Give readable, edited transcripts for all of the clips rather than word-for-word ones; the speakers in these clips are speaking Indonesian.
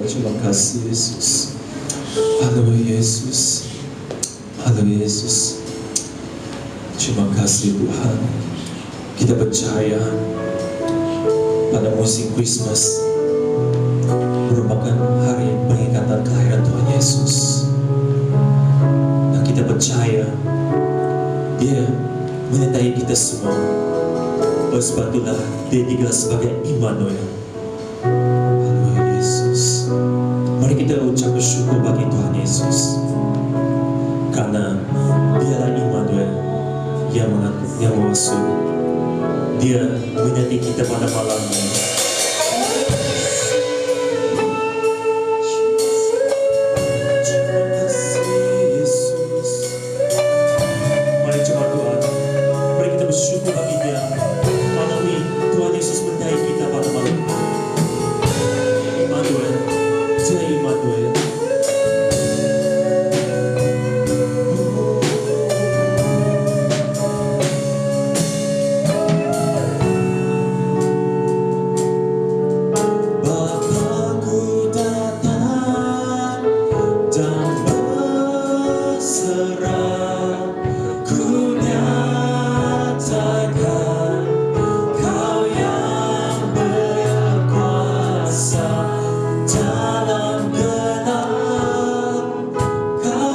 Terima kasih Yesus. Haleluya Yesus. Haleluya Yesus. Terima kasih Tuhan. Kita percaya pada musim Christmas merupakan hari pengingatan kelahiran Tuhan Yesus. Dan kita percaya Dia menyertai kita semua. Oleh sebab itulah Dia digelar sebagai Immanuel. Haleluya Yesus. Mari kita ucap bersyukur bagi Tuhan Yesus, karena Dialah Immanuel yang mengasuh. Dia menyertai kita pada malam ini.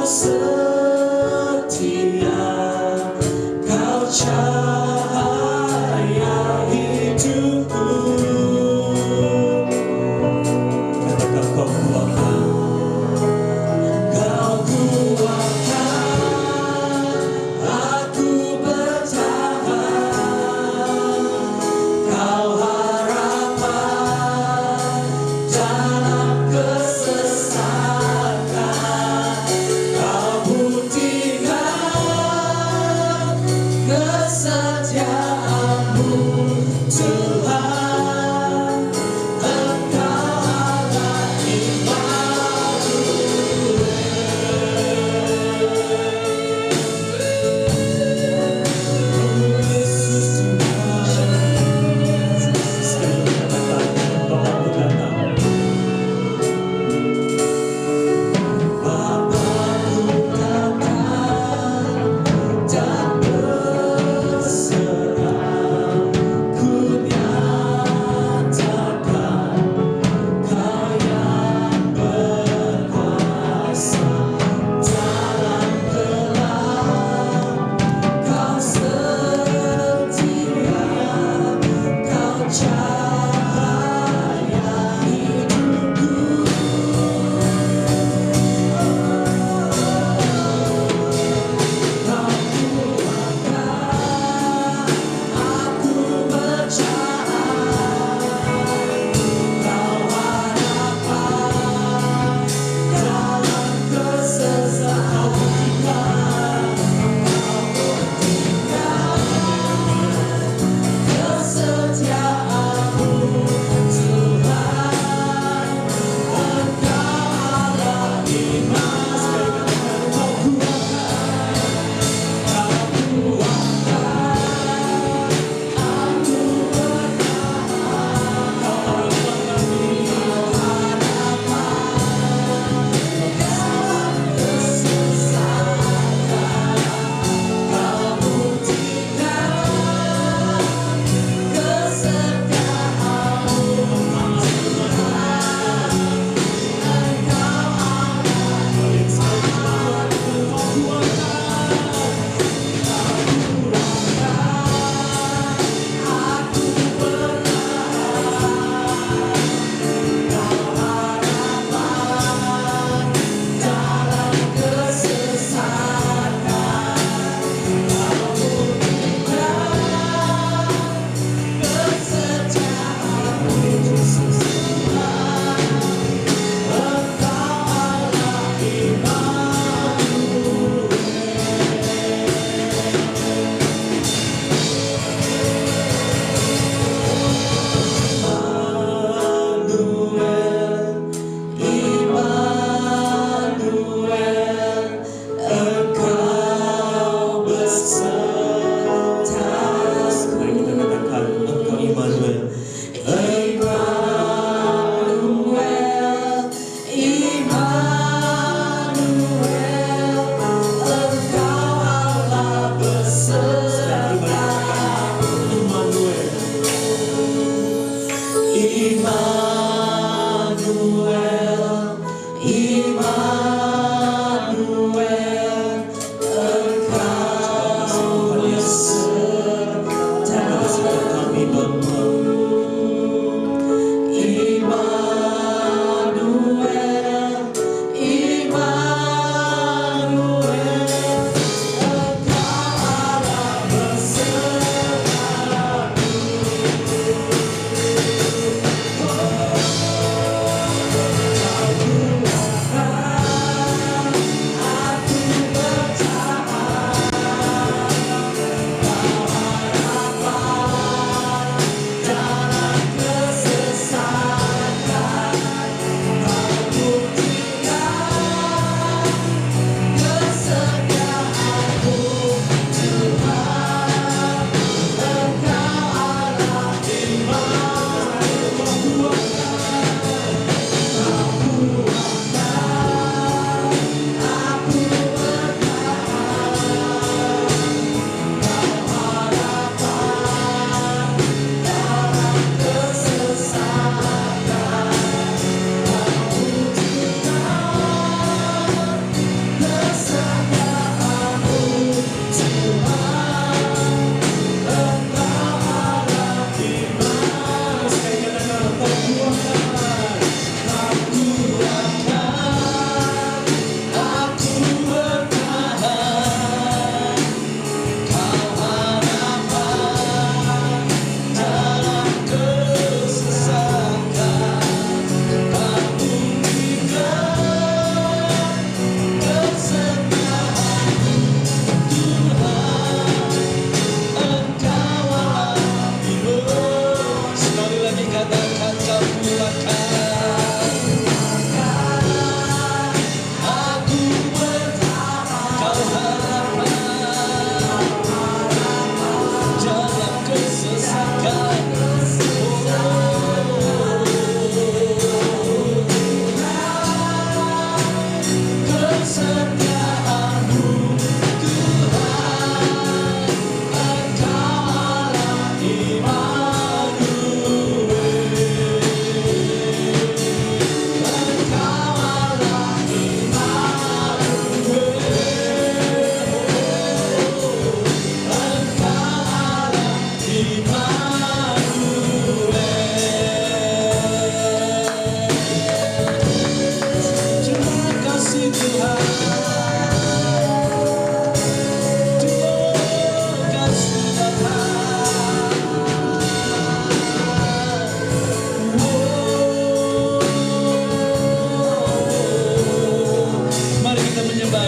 setia, Kau cahaya hidupku. Katakan Kau kuatkan, Kau kuatkan aku bertahan. Kau harapan dalam kesesatan, Kau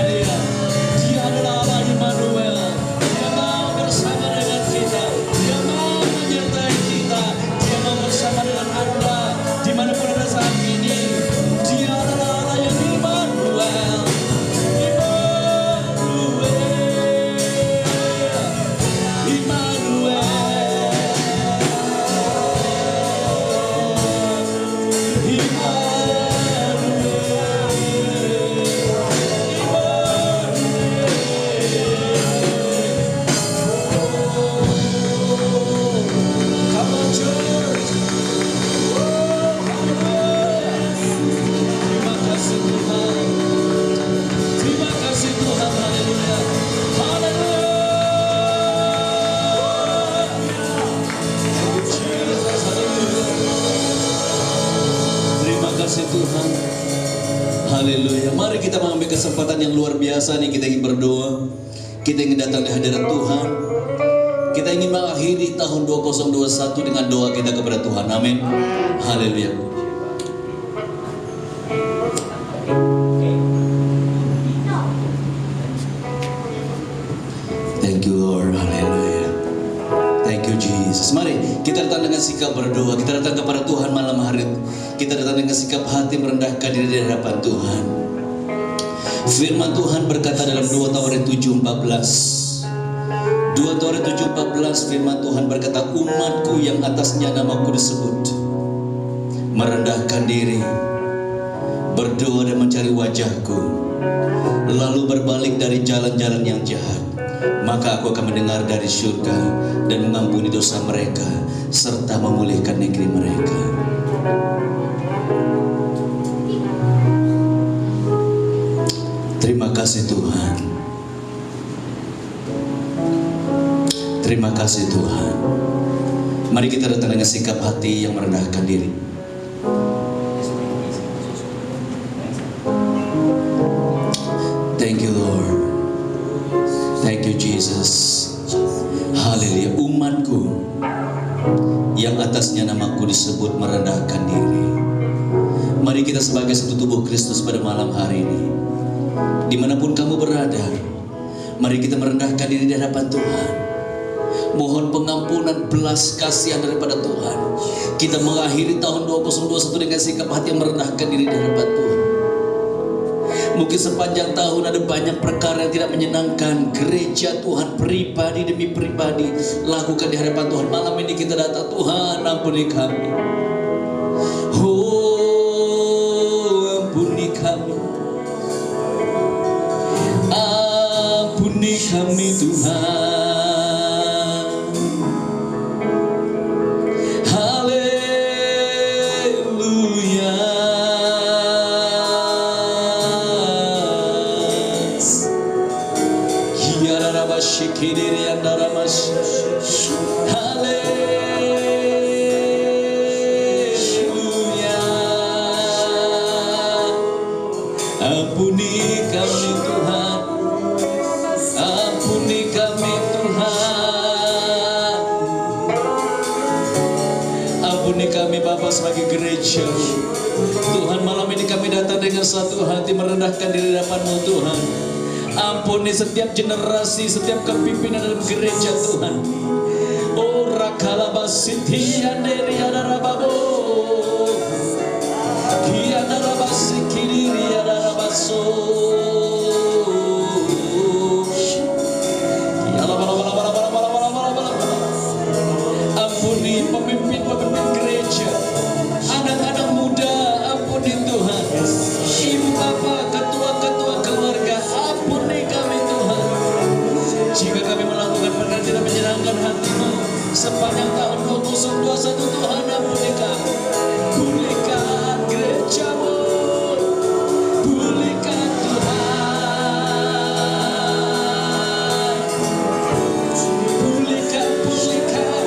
Dia. Dia adalah Allah Immanuel. Dia mau bersama dengan kita. Dia mau menyertai kita. Dia mau bersama dengan Anda dimanapun Anda saat ini. Dia adalah Allah yang Immanuel. Tuhan, haleluya. Mari kita mengambil kesempatan yang luar biasa nih. Kita ingin berdoa, kita ingin datang di hadirat Tuhan. Kita ingin mengakhiri tahun 2021 dengan doa kita kepada Tuhan. Amin. Haleluya. Thank you Lord. Haleluya. Thank you Jesus. Mari kita datang dengan sikap berdoa. Kita datang kepada Tuhan malam hari. Kita datang dengan sikap hati merendahkan diri di hadapan Tuhan. Firman Tuhan berkata dalam 2 Tawaret 7:14. 2 Tawaret 7:14 firman Tuhan berkata, umatku yang atasnya namaku disebut merendahkan diri, berdoa dan mencari wajahku, lalu berbalik dari jalan-jalan yang jahat, maka aku akan mendengar dari surga dan mengampuni dosa mereka serta memulihkan negeri mereka. Terima kasih Tuhan. Terima kasih Tuhan. Mari kita datang dengan sikap hati yang merendahkan diri. Thank you Lord. Thank you Jesus. Haleluya. Umatku yang atasnya namaku disebut merendahkan diri. Mari kita sebagai satu tubuh Kristus pada malam hari ini, dimanapun kamu berada, mari kita merendahkan diri di hadapan Tuhan. Mohon pengampunan, belas kasihan daripada Tuhan. Kita mengakhiri tahun 2021 dengan sikap hati yang merendahkan diri di hadapan Tuhan. Mungkin sepanjang tahun ada banyak perkara yang tidak menyenangkan. Gereja Tuhan pribadi demi pribadi lakukan di hadapan Tuhan. Malam ini kita datang, Tuhan ampuni kami. Oh ampuni kami. Ampuni kami Tuhan. Ampuni kami Tuhan. Ampuni kami Tuhan. Ampuni kami Bapa sebagai gereja. Tuhan, malam ini kami datang dengan satu hati merendahkan diri di hadapan-Mu Tuhan. Ampuni setiap generasi, setiap kepimpinan dalam gereja Tuhan. Oh rakalabasiti yanderi adarababo, kiadarabasi kiri adarabaso, ampuni pemimpin-pemimpin gereja, anak-anak muda, ampuni Tuhan. Ibu bapak, ketua-ketua keluarga, ampuni kami Tuhan. Jika kami melakukan perkara tidak menyenangkan hati-Mu sepanjang tahun 2021, Tuhan ampuni kami. Pulihkan gereja-Mu, pulihkan Tuhan. Pulihkan, pulihkan.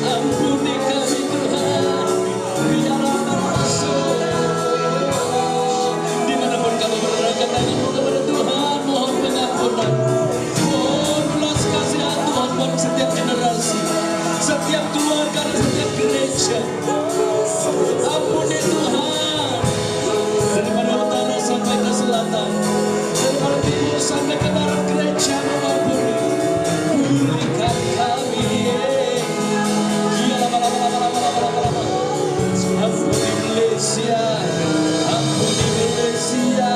Ampuni kami Tuhan. Dimanapun kamu berada, katakan kepada Tuhan, mohon pengampunan, mohon belas kasihan Tuhan. Malaysia, ampuni Malaysia.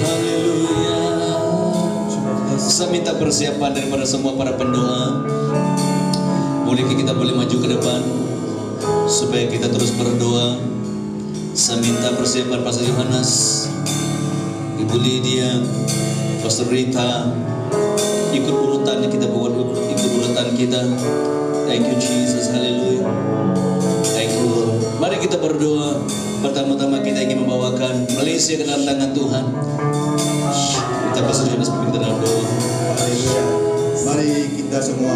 Haleluya. Saya minta persiapan daripada semua para pendoa. Bolehkah kita boleh maju ke depan supaya kita terus berdoa. Saya minta persiapan Pastor Yohanes, Ibu Lydia, Pastor Rita, ikut urutannya kita buat, ikut urutan kita. Thank you Jesus, haleluya. Thank you Lord. Mari kita berdoa. Pertama-tama kita ingin membawakan Malaysia ke dalam tangan Tuhan. Kita Pastor Yohanes pimpin dalam doa. Haleluya. Mari kita semua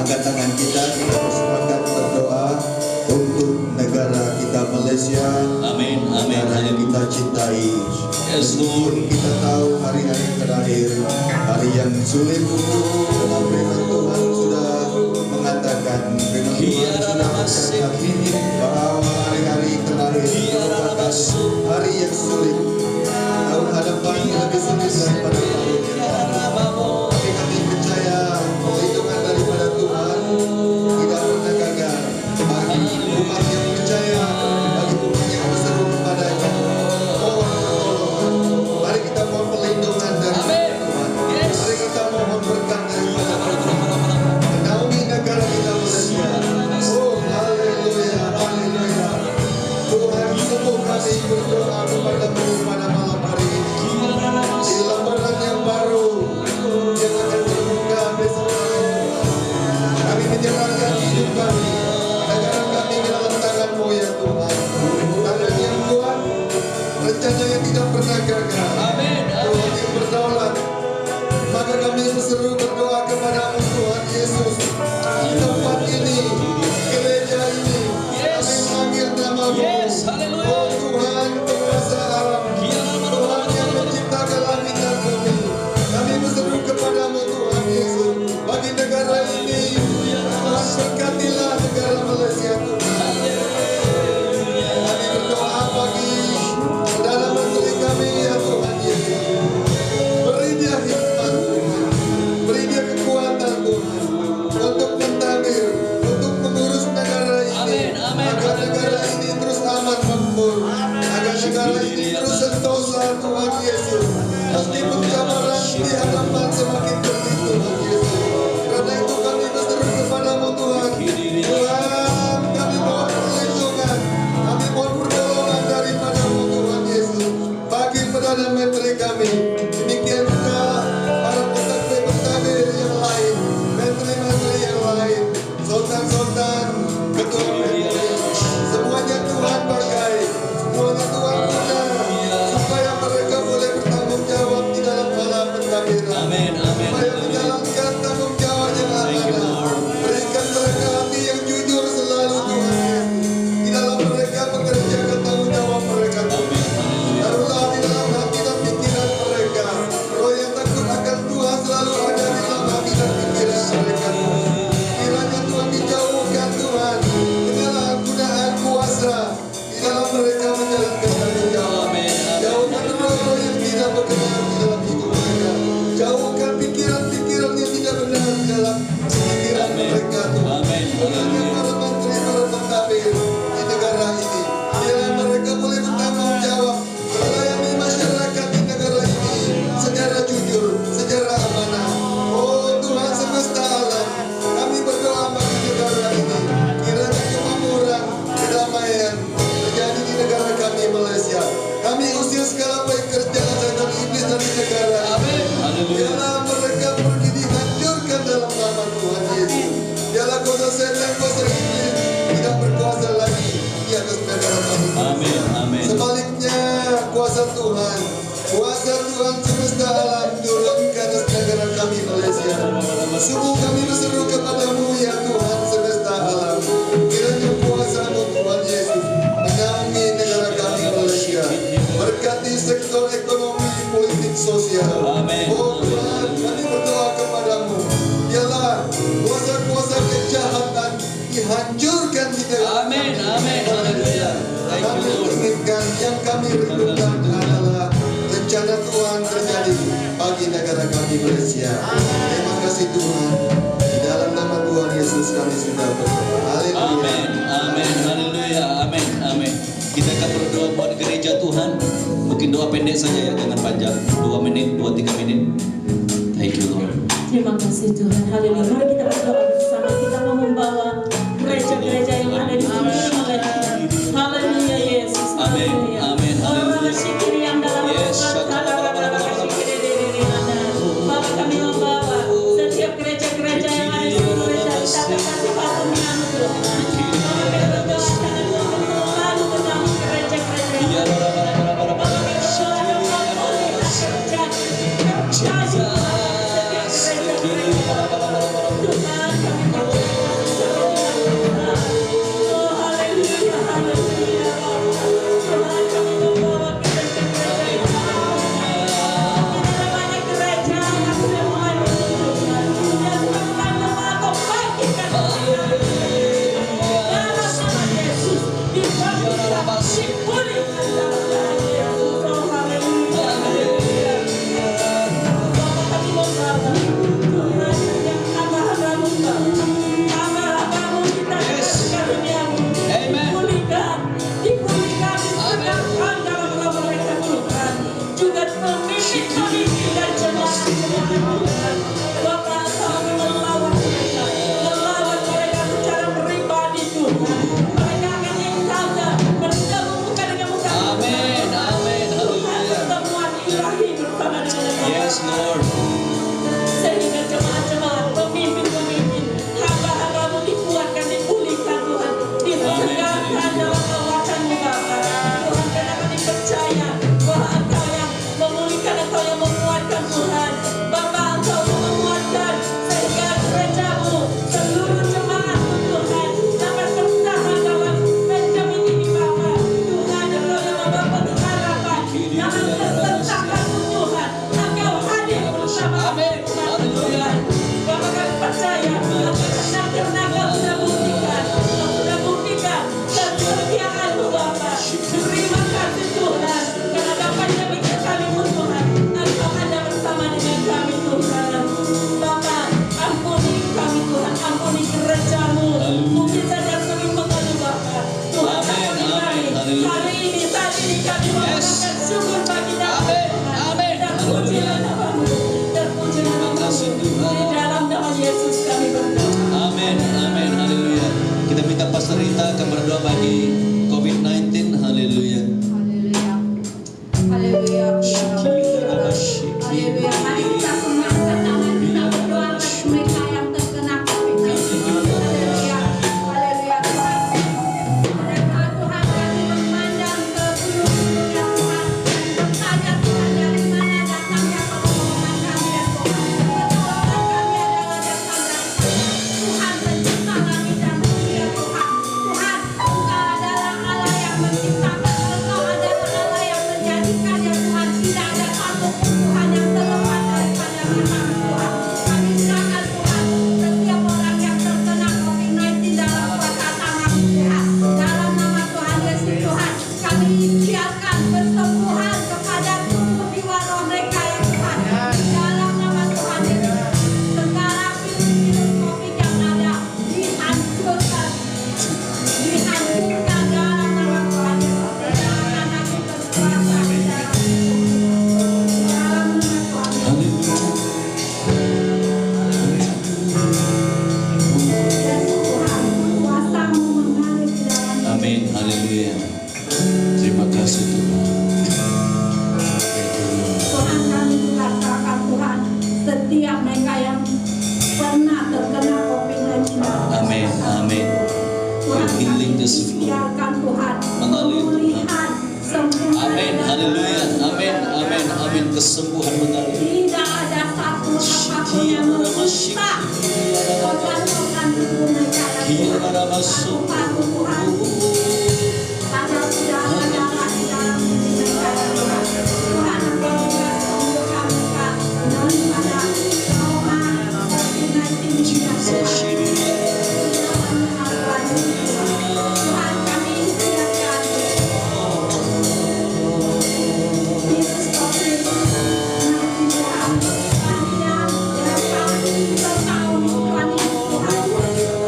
angkat tangan kita bersepakat berdoa untuk negara kita Malaysia. Amin, amin, Negara yang amin. kita cintai. Yes Lord. Kita tahu hari-hari terakhir, hari yang sulit, karena firman Tuhan sudah mengatakan, firman Tuhan sudah berkata bahwa hari-hari terakhir merupakan hari yang sulit. Tahun hadapan lebih sulit daripada tahun yang lalu. Tapi kami percaya perlindungan daripada Tuhan tidak pernah gagal bagi umat yang percaya, bagi umat yang berseru kepadanya. Mohon pertolongan. Mari kita mohon perlindungan dari Tuhan. Mari kita mohon berkat daripada Tuhan. Menaungi negara kita Malaysia. Oh haleluya, haleluya. Tuhan semua kami berdoa kepada-Mu pada malam hari ini. Di lembaran yang baru yang akan terbuka besok hari, kami menyerahkan hidup kami, negara kami ke dalam tangan-Mu ya Tuhan. Tangan yang kuat, rencana yang tidak pernah gagal. Tuhan yang berdaulat. Maka kami berseru berdoa kepada-Mu Tuhan Yesus. Di tempat ini, gereja ini, kami memanggil nama-Mu. Yes, haleluya. Oh Tuhan, penguasa alam. Tuhan yang menciptakan langit dan bumi. Kami berseru kepada-Mu Tuhan Yesus. Bagi negara ini, Tuhan berkatilah negara Malaysia Tuhan. Kami berdoa bagi Perdana Menteri kami ya Tuhan Yesus. Beri dia hikmat Tuhan. Beri dia kekuatan Tuhan. Untuk mentagir, untuk mengurus negara ini. Amin, amin. Agar negara ini terus aman makmur. Agar negara ini terus sentosa Tuhan Yesus. Meskipun cabaran di hadapan semakin tinggi Tuhan Yesus. Karena itu kami berseru kepada-Mu Tuhan. Tuhan, kami mohon perlindungan. Kami mohon pertolongan daripada-Mu Tuhan Yesus. Bagi Perdana Menteri kami. Demikian juga para pentadbir yang lain. Menteri-menteri yang lain. Sultan-sultan, ketua menteri. Semuanya Tuhan pakai. Semuanya Tuhan guna. Supaya mereka boleh bertanggung jawab di dalam bala pentadbiran. Amin, amin. Supaya menjalankan tanggung jawab yang amanah. Berikan mereka hati yang jujur selalu Tuhan Yesus. Di dalam mereka mengerjakan tanggung jawab mereka Tuhan. Taruhlah di dalam hati dan pikiran mereka. Roh yang takut akan Tuhan selalu ada di dalam hati dan pikiran mereka Tuhan. Kiranya Tuhan dijauhkan Tuhan. Penyalahgunaan kuasa di dalam mereka menjalankan tanggung jawab. Jauhkan roh-roh yang tidak berkenan di dalam hidup mereka. Jauhkan pikiran-pikiran yang tidak benar di dalam pikiran mereka Tuhan. Kiranya para menteri, para pentadbir di negara ini, kiranya mereka boleh bertanggung jawab melayani masyarakat di negara ini secara jujur, secara amanah. Oh Tuhan semesta alam, kami berdoa bagi negara ini. Kiranya kemakmuran, kedamaian terjadi di negara kami Malaysia. Kami usir segala baik kerjaan setan iblis dari negara ini. Biarlah mereka pergi dihancurkan dalam nama Tuhan Yesus. Biarlah kuasa setan, kuasa iblis tidak berkuasa lagi di atas negara kami. Amin, amin. Sebaliknya kuasa Tuhan semesta alam turun ke atas negara kami Malaysia. Sungguh kami berseru kepada-Mu ya Tuhan semesta alam. Kiranya kuasa-Mu Tuhan Yesus menaungi negara kami Malaysia. Berkati sektor ekonomi, politik, sosial. Amin. Oh Tuhan, kami berdoa kepada-Mu. Biarlah kuasa-kuasa kejahatan dihancurkan di negara Amin, amin. Haleluya. Thank you kami Lord. inginkan, yang kami rindukan adalah rencana Tuhan terjadi bagi negara kami Malaysia. Terima kasih Tuhan. Di dalam Yesus kami sudah berdoa. Haleluya. Amin, amin, haleluya, amin, amin. Kita akan berdoa buat gereja Tuhan. Mungkin doa pendek saja ya, jangan panjang. 2 menit, 2-3 menit. Thank you Lord. Terima kasih Tuhan. Haleluya. Mari kita berdoa bersama. Kita mau membawa gereja-gereja yang ada di sini oleh Tuhan. Haleluya Yesus. Amin, Haleluya. amin, haleluya. Orang syukur yang dalam Yes, Bapak kami membawa setiap gereja-gereja yang ada di seluruh gereja. Kita akan kasih pelayanan Tuhan. Bapak kita berdoa jangan untuk selalu mendampingi gereja-gereja yang ada. Bapak kita berdoa yang Yes Lord. sehingga jemaat-jemaat, pemimpin-pemimpin, hamba-hambamu dikuatkan, dipulihkan Tuhan, ditegakkan dalam kawasanmu Bapa. Tuhan, karena kami percaya bahwa Engkau yang memulihkan, Engkau yang menguatkan Tuhan. Bapa, Engkau menguatkan sehingga gerejamu, seluruh jemaatmu Tuhan, dapat bertahan dalam Benjamin ini Bapa. Tuhan, Engkau yang membawa pengharapan dalam kesesakanmu Tuhan. Engkau hadir bersama Amin. Haleluya. Bapak kami percaya karena Kau sudah buktikan, Kau sudah buktikan kesetiaan-Mu Bapa. Terima kasih Tuhan, karena dapat demi kami-Mu Tuhan, Engkau ada bersama dengan kami Tuhan. Bapa, ampuni kami Tuhan, ampuni gereja-Mu. Mungkin saja sering mengeluh Bapa. Tuhan, ampuni kami. Hari ini, saat ini kami mengucapkan syukur bagi nama Tuhan. Dan pujilah nama-Mu. Dan pujilah Kasih nama-Mu. Tuhan. Di dalam nama Yesus kami berdoa. Amin, amin, haleluya. Kita minta Pastor Rita akan berdoa bagi COVID-19, haleluya. Haleluya. Haleluya. Haleluya. Mari kita semua angkat tangan, kita berdoa bagi mereka yang terkena COVID-19. Haleluya. Haleluya Tuhan. Mereka Tuhan kami memandang ke bulu-bulu ya Tuhan. Dan bertanya Tuhan dari mana datangnya pertolongan kami ya Tuhan. Pertolongan kami adalah datang dari Tuhan pencipta langit dan bumi ya Tuhan. Tuhan, Engkau adalah Allah yang menciptakan, Engkau adalah Allah yang menjadikan ya Tuhan. Tidak ada satu pun Tuhan yang terlepas daripada rahmat Tuhan. Kami serahkan Tuhan setiap orang yang terkena COVID-19 dalam kuasa tangan Tuhan. Dalam nama Tuhan Yesus Tuhan, kami ikhtiarkan kesembuhan kepada tubuh jiwa roh mereka ya Tuhan. Dalam nama Tuhan Yesus, segala virus-virus COVID yang ada dihancurkan. Dihancurkan dalam nama Tuhan Yesus. Dalam anak kita berkuasa di dalam nama Tuhan Yesus. Yesus Tuhan, kuasa-Mu mengalir di dalam Amin, haleluya. Terima kasih Tuhan. Thank you, Lord. Tuhan, kami juga serahkan Tuhan setiap mereka yang pernah terkena COVID-19. Amin, amin. Tuhan, Healing kami this flow. ikhtiarkan Tuhan Mengalir, pemulihan sembuhan Amin, dan haleluya. Amin, amin, amin. Kesembuhan mengalir. tidak ada satu apapun yang merusak organ-organ tubuh mereka yang Tuhan. Satu Tuhan, ada darah di dalam tubuh mereka ya Tuhan. Tuhan, Engkau juga sembuhkan mereka daripada trauma COVID-19 ini ya Tuhan. Tuhan, kami ikhtiarkan Yesus COVID-19 Tuhan, kami yang serta Tuhan Tuhan Tuhan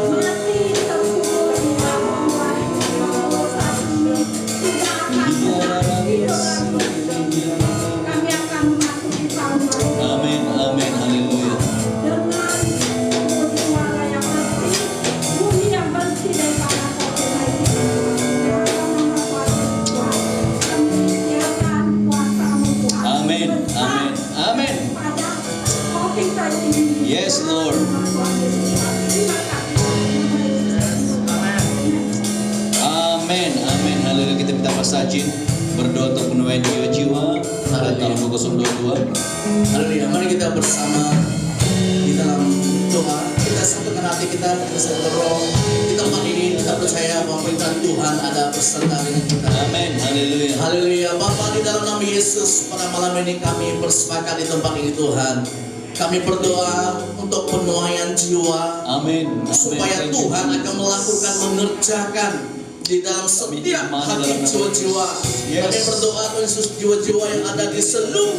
Sajid berdoa untuk penuaian jiwa-jiwa pada tahun 2022. Haleluya. Mari kita bersama di dalam doa. Kita satukan hati kita satu roh. Di tempat ini kita percaya bahwa perintah Tuhan ada beserta dengan kita. Amin. Haleluya. Haleluya. Bapa, di dalam nama Yesus pada malam ini kami bersepakat di tempat ini Tuhan. Kami berdoa untuk penuaian jiwa. Amin. Supaya Thank you, Tuhan akan Jesus. melakukan mengerjakan di dalam setiap hati jiwa-jiwa. Yes. Kami berdoa Tuhan Yesus, jiwa-jiwa yang ada di seluruh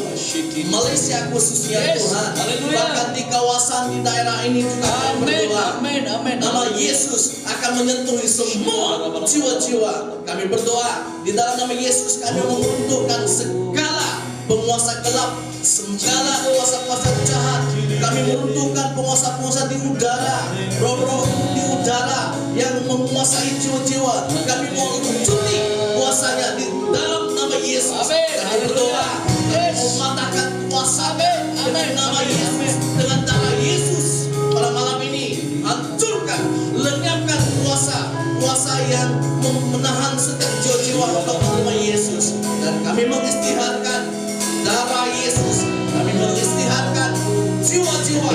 Malaysia khususnya Yes. Tuhan. Haleluya. Bahkan di kawasan di daerah ini juga kami Amin. berdoa. Amin. Amin. Nama Yesus akan menyentuhi semua jiwa-jiwa. Kami berdoa di dalam nama Yesus kami menguntungkan segala penguasa gelap, segala kuasa-kuasa jahat. Kami meruntuhkan penguasa-penguasa di udara, roh-roh di udara yang menguasai jiwa-jiwa. Kami mau cuti kuasanya di dalam nama Yesus. Amin. Kami berdoa, kami mematahkan kuasa dengan nama Yesus, dengan darah Yesus. Pada malam ini hancurkan, lenyapkan kuasa yang menahan setiap jiwa-jiwa untuk menerima Yesus. Dan kami mengistiharkan darah Yesus. Kami mengistiharkan jiwa-jiwa.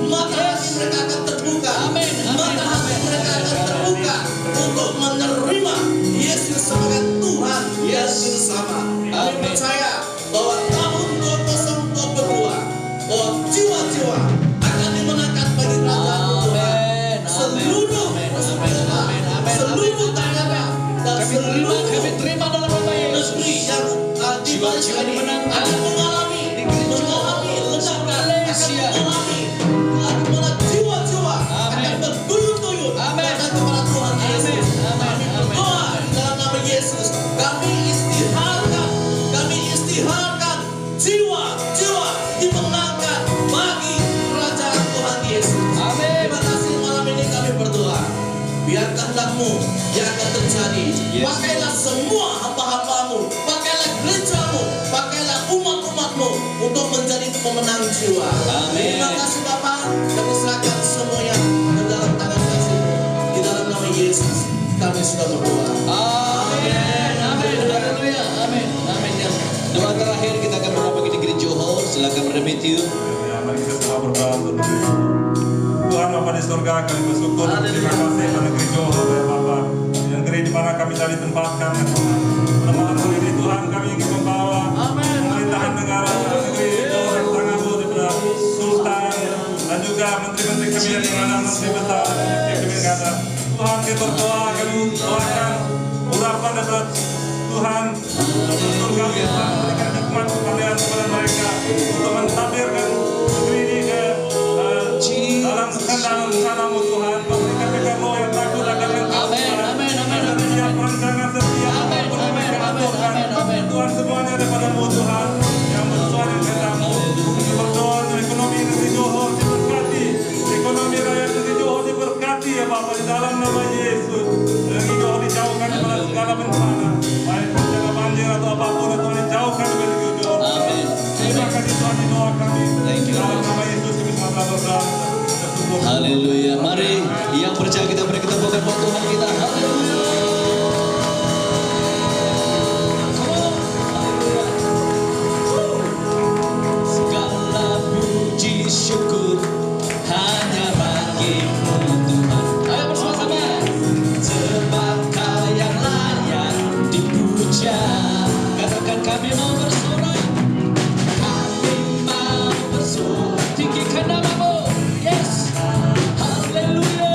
Mata hati mereka akan terbuka. Amin. Mata hati mereka akan terbuka untuk menerima Yesus sebagai Tuhan yang bersama. Kami Amin. percaya bahwa tahun 2022 bahwa jiwa-jiwa akan dimenangkan bagi kerajaan Tuhan. Seluruh seluruh daerah dan seluruh terima dalam nama Yesus. negeri yang di Malaysia ini akan mengalami ledakan, akan mengalami jiwa-jiwa akan bertuyur-tuyur datang kepada Tuhan Yesus. Kami berdoa di dalam nama Yesus. Kami istiharkan jiwa-jiwa dimenangkan bagi kerajaan Tuhan Yesus. Terima kasih malam ini kami berdoa. Biar kehendak-Mu yang akan terjadi. Yes. Pakailah semua hamba-hamba-Mu, pakailah gereja-Mu, pakailah umat-umat-Mu untuk menjadi pemenang jiwa. Amin. Terima kasih Bapa. Kami serahkan semuanya ke dalam tangan kasih-Mu. Di dalam nama Yesus kami sudah berdoa. Amin. Amin. Haleluya. Amin. Amin. Ya. Doa terakhir kita akan berdoa bagi negeri Johor. Silakan Brother Matthew. Ya, mari kita semua berdoa untuk negeri Johor. Tuhan Bapa di surga, kami bersyukur. Terima kasih pada negeri Johor ya Bapa. Negeri di mana kami tadi tempatkan ya Tuhan. Pada malam hari ini Tuhan kami ingin membawa pemerintahan negara negeri Johor yang sangat daripada Sultan dan juga menteri-menteri kami yang ada, menteri besar dan menteri kami yang ada. Tuhan kita berdoa, kami doakan urapan daripada Tuhan untuk surga Tuhan memberikan hikmat kepandaian kepada mereka untuk mentadbirkan negeri ini ke dalam rencana-Mu Tuhan. Memberikan mereka roh yang takut akan Engkau Tuhan. Dan setiap rancangan, setiap apapun yang mereka aturkan Tuhan semuanya daripada-Mu Tuhan yang sesuai dengan kehendak-Mu. Kami berdoa untuk ekonomi negeri Johor diberkati, ekonomi rakyat negeri Johor diberkati ya Bapa di dalam nama Yesus. Negeri Johor dijauhkan daripada segala bencana, baik bencana banjir atau apapun Tuhan dijauhkan dari negeri Johor. Amin. Terima kasih Tuhan di doa kami. Thank you, Dalam Lord. nama Yesus kami telah berdoa. Haleluya. Mari yang percaya kita beri ketepukan buat Tuhan kita. Haleluya. Segala puji syukur hanya bagi-Mu Tuhan. Ayo bersama-sama. Sebab Kau yang layak dipuja. Katakan kami mau bersorak. Kami mau bersorak. Tinggikan nama-Mu. Yes. Haleluya.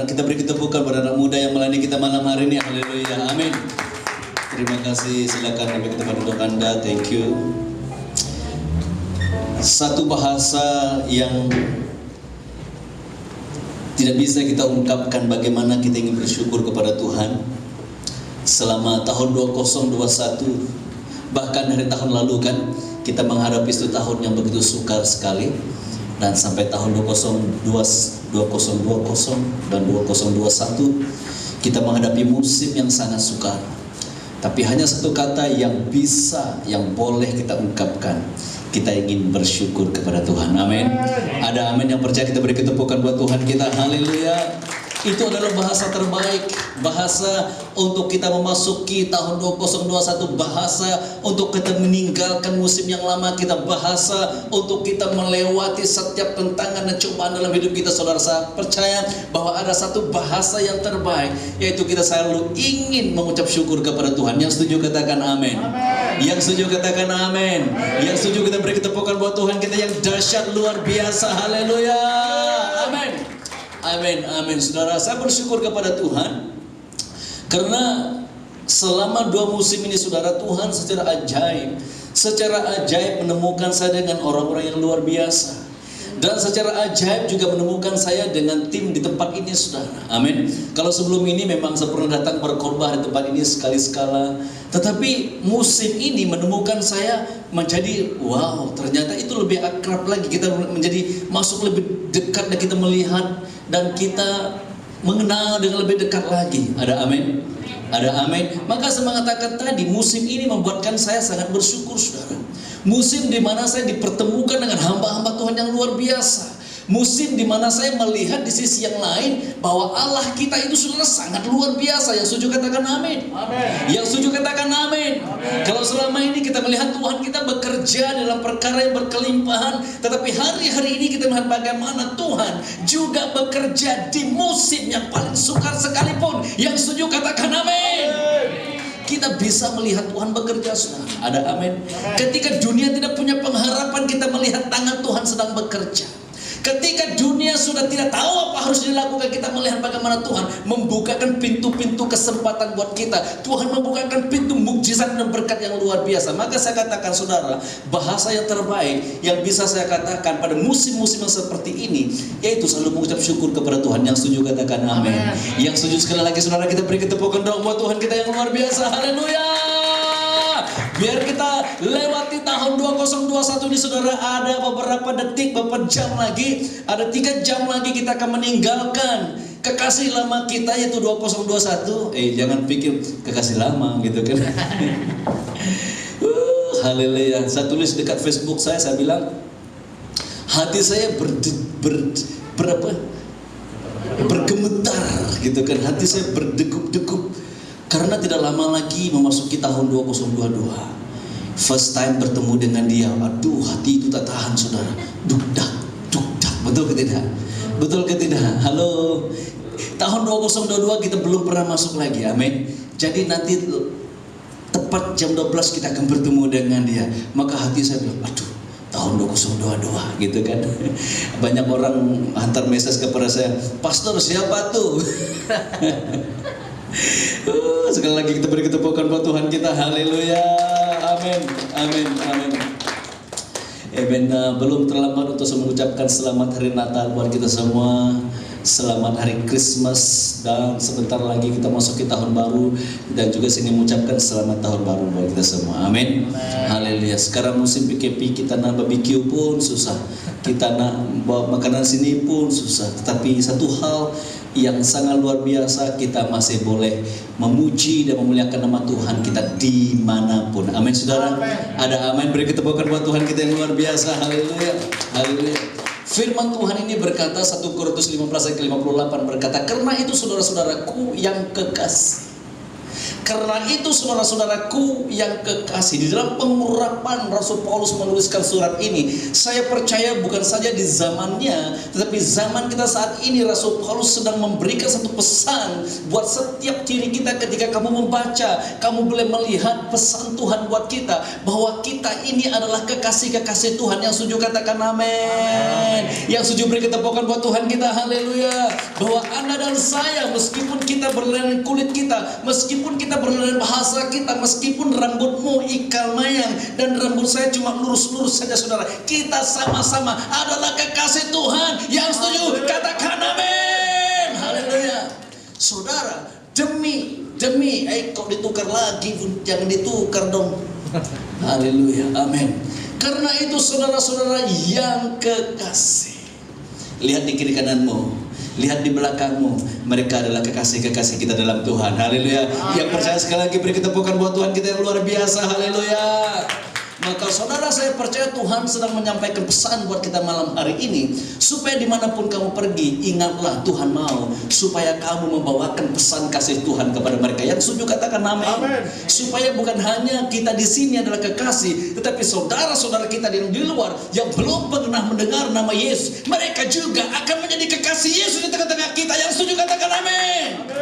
Kita beri ketepukan pada anak muda yang melayani kita malam hari ini. Haleluya, amin. Terima kasih, silakan kami ke tempat duduk Anda. Thank you. Satu bahasa yang tidak bisa kita ungkapkan bagaimana kita ingin bersyukur kepada Tuhan selama tahun 2021, bahkan dari tahun lalu kan kita menghadapi satu tahun yang begitu sukar sekali, dan sampai tahun 2020 dan 2021 kita menghadapi musim yang sangat sukar. Tapi hanya satu kata yang bisa, yang boleh kita ungkapkan, kita ingin bersyukur kepada Tuhan. Amin. Ada amin yang percaya. Kita beri ketepukan buat Tuhan kita. Haleluya. Itu adalah bahasa terbaik, bahasa untuk kita memasuki tahun 2021, bahasa untuk kita meninggalkan musim yang lama kita, bahasa untuk kita melewati setiap tantangan dan cobaan dalam hidup kita. Saudara, saya percaya bahwa ada satu bahasa yang terbaik, yaitu kita selalu ingin mengucap syukur kepada Tuhan. Yang setuju katakan amin. Yang setuju katakan amin. Yang setuju kita beri ketepukan buat Tuhan kita yang dahsyat luar biasa. Haleluya. Amin. Amin, amin. Saudara, saya bersyukur kepada Tuhan karena selama 2 musim ini, saudara, Tuhan secara ajaib menemukan saya dengan orang-orang yang luar biasa. Dan secara ajaib juga menemukan saya dengan tim di tempat ini, saudara. Amin. Kalau sebelum ini memang saya pernah datang berkhotbah di tempat ini sekali-sekala, tetapi musim ini menemukan saya menjadi wow, ternyata itu lebih akrab lagi. Kita menjadi masuk lebih dekat dan kita melihat dan kita mengenal dengan lebih dekat lagi. Ada amin? Ada amin. Maka saya mengatakan tadi, musim ini membuatkan saya sangat bersyukur, saudara. Musim di mana saya dipertemukan dengan hamba-hamba Tuhan yang luar biasa. Musim di mana saya melihat di sisi yang lain bahwa Allah kita itu, saudara, sangat luar biasa. Yang setuju katakan amin. Amin. Yang setuju katakan amin. Amin. Kalau selama ini kita melihat Tuhan kita bekerja dalam perkara yang berkelimpahan, tetapi hari-hari ini kita melihat bagaimana Tuhan juga bekerja di musim yang paling sukar sekalipun. Yang setuju katakan amin. Kita bisa melihat Tuhan bekerja, saudara. Ada amin. Ketika dunia tidak punya pengharapan, kita melihat tangan Tuhan sedang bekerja. Ketika dunia sudah tidak tahu apa harus dilakukan, kita melihat bagaimana Tuhan membukakan pintu-pintu kesempatan buat kita. Tuhan membukakan pintu mukjizat dan berkat yang luar biasa. Maka saya katakan, saudara, bahasa yang terbaik yang bisa saya katakan pada musim-musim yang seperti ini, yaitu selalu mengucap syukur kepada Tuhan. Yang setuju katakan amin. Yang setuju sekali lagi, saudara, kita beri ketepukan dong buat Tuhan kita yang luar biasa. Haleluya. Biar kita lewati tahun 2021 ini, saudara, ada beberapa detik, beberapa jam lagi, ada 3 jam lagi kita akan meninggalkan kekasih lama kita, yaitu 2021. Jangan pikir kekasih lama gitu kan. Haleluya. Saya tulis dekat Facebook saya bilang, hati saya bergemetar gitu kan. Hati saya berdegup-degup karena tidak lama lagi memasuki tahun 2022. First time bertemu dengan dia, aduh, hati itu tak tahan, saudara. Duk-dak. Betul ke tidak? Betul ke tidak? Halo. Tahun 2022 kita belum pernah masuk lagi, amin. Jadi nanti tepat jam 12 kita akan bertemu dengan dia. Maka hati saya bilang, aduh, tahun 2022 gitu kan. Banyak orang hantar message kepada saya, pastor siapa tuh? Sekali lagi kita beri ketepukan buat Tuhan kita. Haleluya. Amin. Amin. Amin. Amen. Belum terlambat untuk mengucapkan selamat hari Natal buat kita semua. Selamat hari Christmas, dan sebentar lagi kita masuki tahun baru, dan juga sini mengucapkan selamat tahun baru buat kita semua. Amin. Haleluya. Sekarang musim PKP, kita nak barbecue pun susah, kita nak bawa makanan sini pun susah. Tetapi satu hal yang sangat luar biasa, kita masih boleh memuji dan memuliakan nama Tuhan kita dimanapun. Amin, saudara. Ada amin. Beri ketepukan buat Tuhan kita yang luar biasa. Haleluya. Haleluya. Firman Tuhan ini berkata, 1 Korintus 15 ayat 58 berkata, karena itu saudara-saudaraku yang kekasih, Karena itu saudara-saudaraku yang kekasih, di dalam pengurapan Rasul Paulus menuliskan surat ini, saya percaya bukan saja di zamannya, tetapi zaman kita saat ini Rasul Paulus sedang memberikan satu pesan buat setiap diri kita. Ketika kamu membaca, kamu boleh melihat pesan Tuhan buat kita, bahwa kita ini adalah kekasih-kekasih Tuhan. Yang setuju katakan amin. Yang setuju beri ketepukan buat Tuhan kita, haleluya. Bahwa Anda dan saya, meskipun kita berlainan kulit kita, meskipun kita berlainan bahasa kita, meskipun rambutmu ikal mayang dan rambut saya cuma lurus-lurus saja, saudara, kita sama-sama adalah kekasih Tuhan. Yang setuju katakan amin, haleluya. Saudara, demi kok ditukar lagi, jangan ditukar dong. Haleluya, amin. Karena itu saudara-saudara yang kekasih, lihat di kiri kananmu, lihat di belakangmu, mereka adalah kekasih-kekasih kita dalam Tuhan. Haleluya. Yang percaya sekali lagi beri ketepukan buat Tuhan kita yang luar biasa. Haleluya. Maka saudara, saya percaya Tuhan sedang menyampaikan pesan buat kita malam hari ini, supaya dimanapun kamu pergi, ingatlah Tuhan mau supaya kamu membawakan pesan kasih Tuhan kepada mereka. Yang setuju katakan amin. Supaya bukan hanya kita di sini adalah kekasih, tetapi saudara-saudara kita yang di luar yang belum pernah mendengar nama Yesus, mereka juga akan menjadi kekasih Yesus di tengah-tengah kita. Yang setuju katakan amin.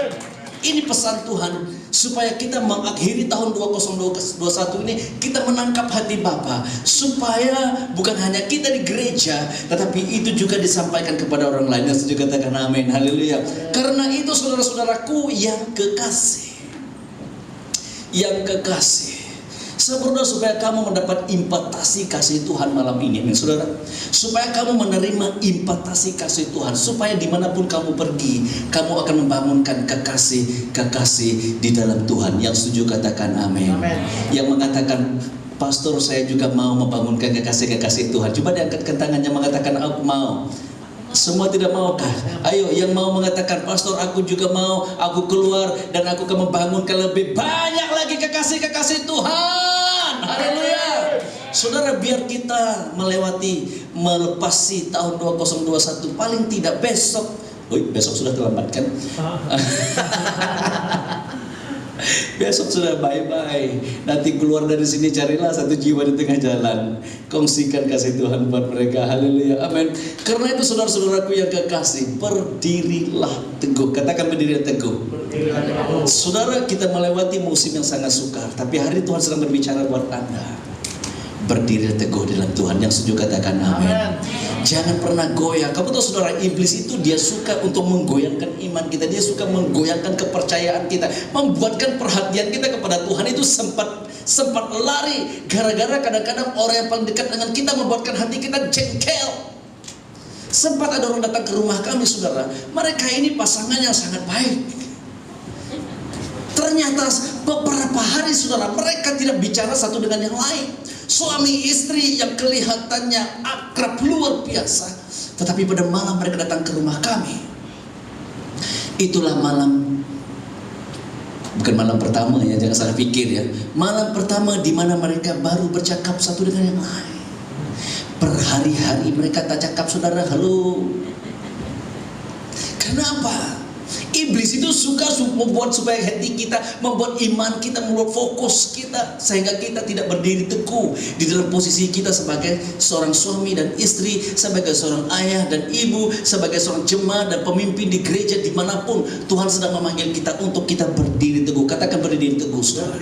Ini pesan Tuhan supaya kita mengakhiri tahun 2021 ini, kita menangkap hati Bapa, supaya bukan hanya kita di gereja, tetapi itu juga disampaikan kepada orang lain. Yang setuju katakan amin, haleluya. Karena itu saudara-saudaraku yang kekasih, saya berdoa supaya kamu mendapat impartasi kasih Tuhan malam ini, amin saudara. Supaya kamu menerima impartasi kasih Tuhan, supaya dimanapun kamu pergi, kamu akan membangunkan kekasih di dalam Tuhan. Yang setuju katakan amin. Yang mengatakan, pastor saya juga mau membangunkan kekasih Tuhan, coba diangkatkan tangannya mengatakan aku mau. Semua tidak maukah? Ayo yang mau mengatakan, pastor aku juga mau, aku keluar dan aku akan membangunkan lebih banyak lagi kekasih Tuhan. Haleluya. Saudara, biar kita melepasi tahun 2021, paling tidak besok. Besok sudah terlambat kan? Besok sudah bye-bye. Nanti keluar dari sini, carilah satu jiwa di tengah jalan, kongsikan kasih Tuhan buat mereka. Haleluya, amin. Karena itu saudara-saudaraku yang kekasih, berdirilah teguh. Katakan berdiri teguh. Saudara, kita melewati musim yang sangat sukar, tapi hari Tuhan sedang berbicara buat Anda. Berdiri teguh dalam Tuhan. Yang setuju katakan amin. Jangan pernah goyah. Kamu tahu saudara, iblis itu dia suka untuk menggoyangkan iman kita. Dia suka menggoyangkan kepercayaan kita, membuatkan perhatian kita kepada Tuhan itu sempat lari. Gara-gara kadang-kadang orang yang paling dekat dengan kita membuatkan hati kita jengkel. Sempat ada orang datang ke rumah kami, saudara. Mereka ini pasangan yang sangat baik. Ternyata beberapa hari, saudara, mereka tidak bicara satu dengan yang lain. Suami istri yang kelihatannya akrab luar biasa, tetapi pada malam mereka datang ke rumah kami. Itulah malam, bukan malam pertama ya, jangan salah pikir ya. Malam pertama di mana mereka baru bercakap satu dengan yang lain. Berhari-hari mereka tak cakap, saudara. Halo. Kenapa? Iblis itu suka membuat supaya hati kita, membuat iman kita, membuat fokus kita, sehingga kita tidak berdiri teguh di dalam posisi kita sebagai seorang suami dan istri, sebagai seorang ayah dan ibu, sebagai seorang jemaat dan pemimpin di gereja, dimanapun Tuhan sedang memanggil kita untuk kita berdiri teguh. Katakan berdiri teguh, saudara.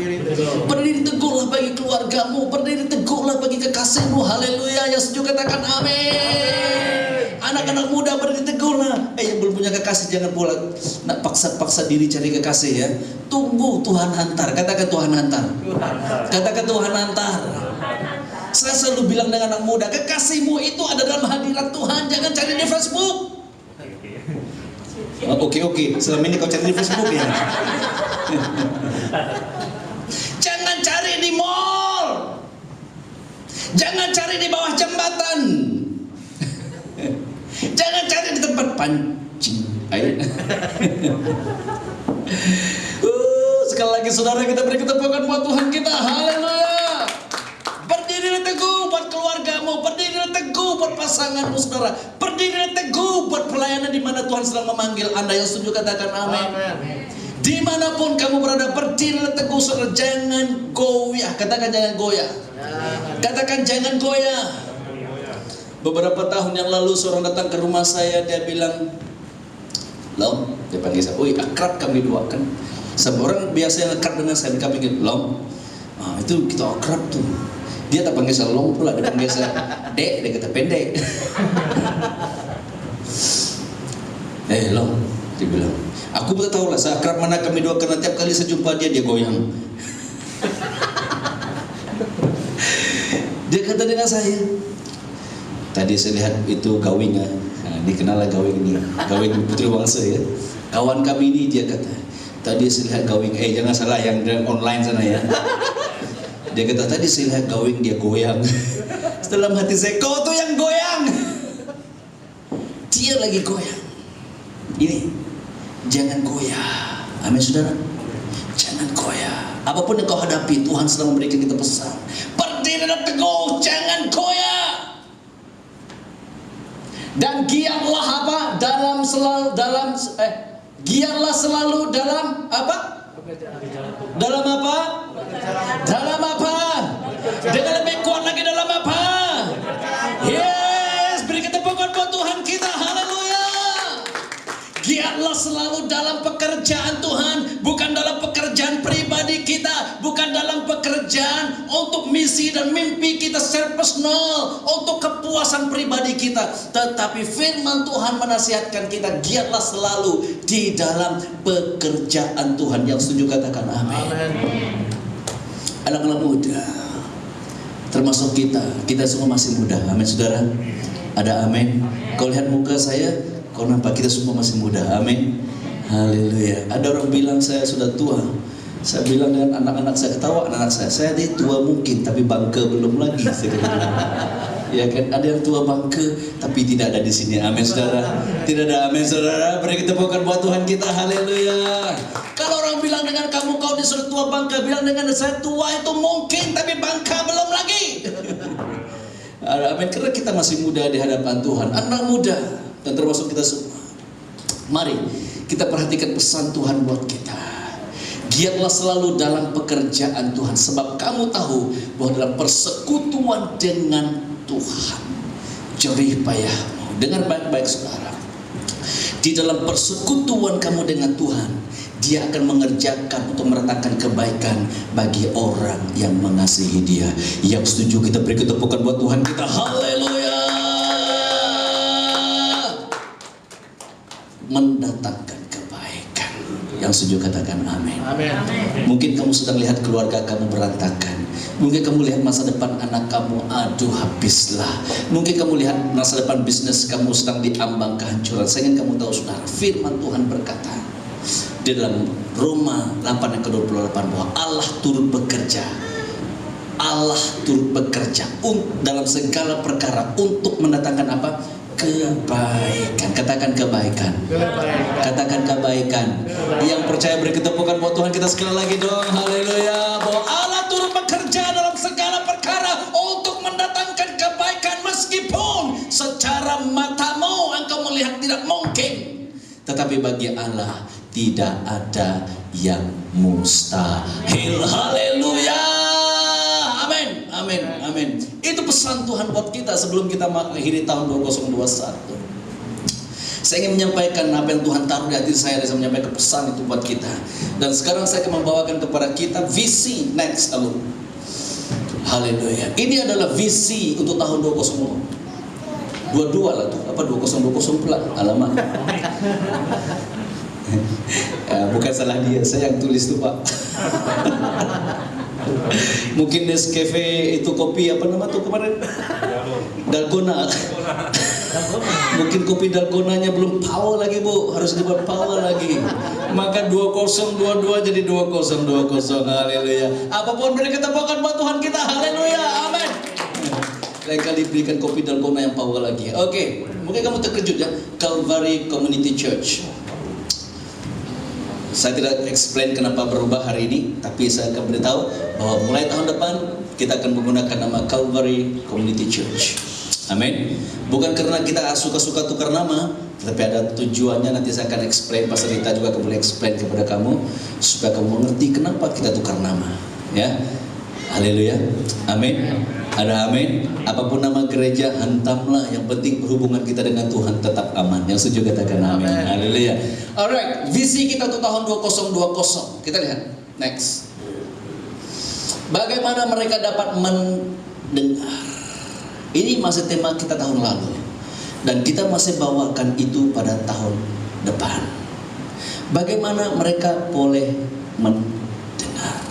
Berdiri teguhlah bagi keluargamu, berdiri teguhlah bagi kekasihmu. Haleluya. Yang setuju katakan amin. Anak-anak muda berdiri teguhlah. Yang belum punya kekasih jangan pula nak paksa-paksa diri cari kekasih ya. Tunggu Tuhan hantar. Katakan Tuhan hantar. Katakan Tuhan hantar. Saya selalu bilang dengan anak muda, kekasihmu itu ada dalam hadirat Tuhan. Jangan cari di Facebook. Oke. Selama ini kau cari di Facebook ya. Jangan cari di mall. Jangan cari di bawah jembatan. Jangan cari di tempat pancing air. Sekali lagi saudara, kita beri ketepukan buat Tuhan kita. Haleluya. Berdiri teguh buat keluargamu, berdiri teguh buat pasanganmu, saudara. Berdiri teguh buat pelayanan di mana Tuhan sedang memanggil Anda. Yang setuju katakan amin. Dimanapun kamu berada, berdirilah teguh saudara, jangan goyah. Katakan jangan goyah. Katakan jangan goyah. Beberapa tahun yang lalu seorang datang ke rumah saya, dia bilang, Long, dia panggil saya, wih akrab kami dua kan. Semua orang biasa yang akrab dengan saya, kami panggil Long. Itu kita akrab tuh. Dia tak panggil saya Long pula, dia panggil saya Dek, dia kata pendek. Long, dia bilang, aku betul tahu lah seakrab mana kami dua, karena tiap kali saya jumpa dia goyang. Dia kata dengan saya, tadi saya lihat itu Gawing, dikenal lah Gawing ini, Gawing Putri Wangsa ya. Kawan kami ini, dia kata, tadi saya lihat Gawing, jangan salah yang online sana ya. Dia kata tadi saya lihat Gawing dia goyang. Dalam hati saya, kau tuh yang goyang. Dia lagi goyang. Ini, jangan goyah. Amin saudara. Jangan goyah. Apapun yang kau hadapi, Tuhan sedang memberikan kita pesan. Berdirilah teguh, jangan goyah. Dan giatlah apa? Giatlah selalu dalam apa? Dalam apa? Dalam apa? Dengan lebih kuat lagi dalam apa? Yes, beri ketepukan buat Tuhan kita. Haleluya. Giatlah selalu dalam pekerjaan Tuhan, bukan dalam pekerjaan pribadi kita, bukan dalam pekerjaan untuk misi dan mimpi kita secara personal, untuk kepuasan pribadi kita, tetapi firman Tuhan menasihatkan kita, giatlah selalu di dalam pekerjaan Tuhan. Yang setuju katakan amin. Anak-anak muda, termasuk kita semua masih muda. Amin saudara. Ada amin. Kau lihat muka saya, kau nampak kita semua masih muda. Amin. Haleluya. Ada orang bilang saya sudah tua. Saya bilang dengan anak-anak saya, ketawa anak saya ini tua mungkin, tapi bangke belum lagi. Ya kan, ada yang tua bangke tapi tidak ada di sini. Amin saudara. Tidak ada. Amin saudara. Beri kita bukan buat Tuhan kita. Haleluya. Kalau orang bilang dengan kamu kau disuruh tua bangka, bilang dengan saya tua itu mungkin tapi bangka belum lagi. Amin. Karena kita masih muda di hadapan Tuhan, anak muda dan termasuk kita semua. Mari kita perhatikan pesan Tuhan buat kita. Giatlah selalu dalam pekerjaan Tuhan, sebab kamu tahu bahwa dalam persekutuan dengan Tuhan jerih payahmu. Dengar baik-baik saudara. Di dalam persekutuan kamu dengan Tuhan, Dia akan mengerjakan untuk meratakan kebaikan bagi orang yang mengasihi Dia. Yang setuju kita beri ketepukan buat Tuhan kita. Haleluya. Mendatangkan kebaikan. Yang setuju katakan amin. Amin. Mungkin kamu sedang lihat keluarga kamu berantakan. Mungkin kamu lihat masa depan anak kamu, aduh habislah. Mungkin kamu lihat masa depan bisnis kamu sedang diambang kehancuran. Saya ingin kamu tahu saudara, firman Tuhan berkata di dalam Roma 8 ayat ke-28 bahwa Allah turut bekerja. Allah turut bekerja dalam segala perkara untuk mendatangkan apa? Kebaikan. Katakan kebaikan. Katakan kebaikan. Yang percaya beri ketepukan buat Tuhan kita sekali lagi dong. Haleluya. Bahwa Allah turut bekerja dalam segala perkara untuk mendatangkan kebaikan, meskipun secara matamu engkau melihat tidak mungkin, tetapi bagi Allah tidak ada yang mustahil. Haleluya. Amin. Amin. Amin. Itu pesan Tuhan buat kita sebelum kita mengakhiri tahun 2021. Saya ingin menyampaikan apa yang Tuhan taruh di hati saya, dan saya menyampaikan pesan itu buat kita. Dan sekarang saya akan membawakan kepada kita visi next tahun. Haleluya. Ini adalah visi untuk tahun 2022 lah tuh. Apa 2020 pula? Alamak. Bukan salah dia, saya yang tulis tuh Pak. Mungkin Nescafe itu kopi apa nama tuh kemarin? Dalgona. Mungkin kopi dalgonanya belum power lagi Bu, harus dibuat power lagi. Maka 2022 jadi 2020. Haleluya. Apapun beri ketepukan buat Tuhan kita. Haleluya. Amin. Lain kali berikan kopi dalgona yang power lagi. Oke, mungkin kamu terkejut ya. Calvary Community Church. Saya tidak explain kenapa berubah hari ini, tapi saya akan beritahu bahwa mulai tahun depan kita akan menggunakan nama Calvary Community Church. Amin. Bukan karena kita suka-suka tukar nama, Tapi ada tujuannya, nanti saya akan explain, Pastor Rita juga akan boleh explain kepada kamu supaya kamu mengerti kenapa kita tukar nama, ya. Haleluya, amin. Ada amin. Apapun nama gereja, hantamlah. Yang penting hubungan kita dengan Tuhan tetap aman. Yang setuju katakan amin. Haleluya. Alright, visi kita untuk tahun 2020. Kita lihat next. Bagaimana mereka dapat mendengar? Ini masih tema kita tahun lalu, dan kita masih bawakan itu pada tahun depan. Bagaimana mereka boleh mendengar?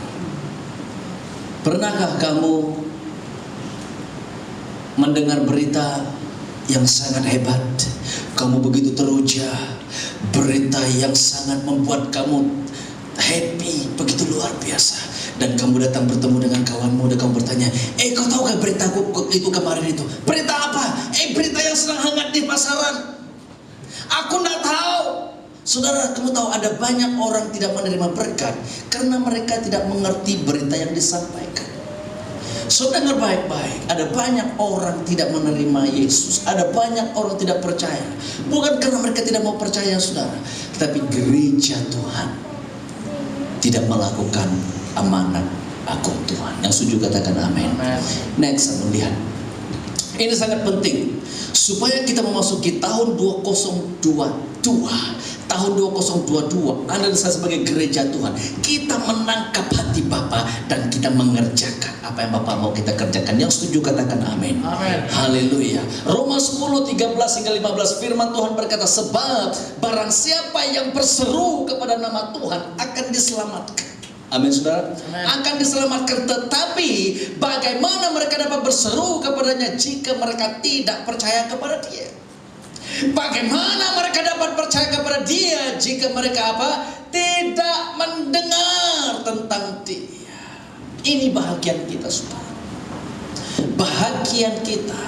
Pernahkah kamu mendengar berita yang sangat hebat? Kamu begitu teruja, berita yang sangat membuat kamu happy, begitu luar biasa. Dan kamu datang bertemu dengan kawanmu dan kamu bertanya, kau tahu gak berita itu kemarin itu? Berita apa? Berita yang sedang hangat di pasaran. Aku gak tahu. Saudara, kamu tahu ada banyak orang tidak menerima berkat karena mereka tidak mengerti berita yang disampaikan. Saudara, dengar baik-baik. Ada banyak orang tidak menerima Yesus. Ada banyak orang tidak percaya. Bukan karena mereka tidak mau percaya, saudara, tapi gereja Tuhan tidak melakukan amanat agung Tuhan. Yang setuju katakan amin. Next, saya melihat ini sangat penting supaya kita memasuki tahun 2022. Tahun 2022, Anda dan saya sebagai gereja Tuhan, kita menangkap hati Bapa dan kita mengerjakan apa yang Bapa mau kita kerjakan. Yang setuju katakan amin. Haleluya. Roma 10:13 hingga 15, firman Tuhan berkata, sebab barang siapa yang berseru kepada nama Tuhan akan diselamatkan. Amin, saudara. Akan diselamatkan. Tetapi bagaimana mereka dapat berseru kepadanya jika mereka tidak percaya kepada Dia? Bagaimana mereka dapat percaya kepada Dia jika mereka apa? Tidak mendengar tentang Dia. Ini bahagian kita, saudara. Bahagian kita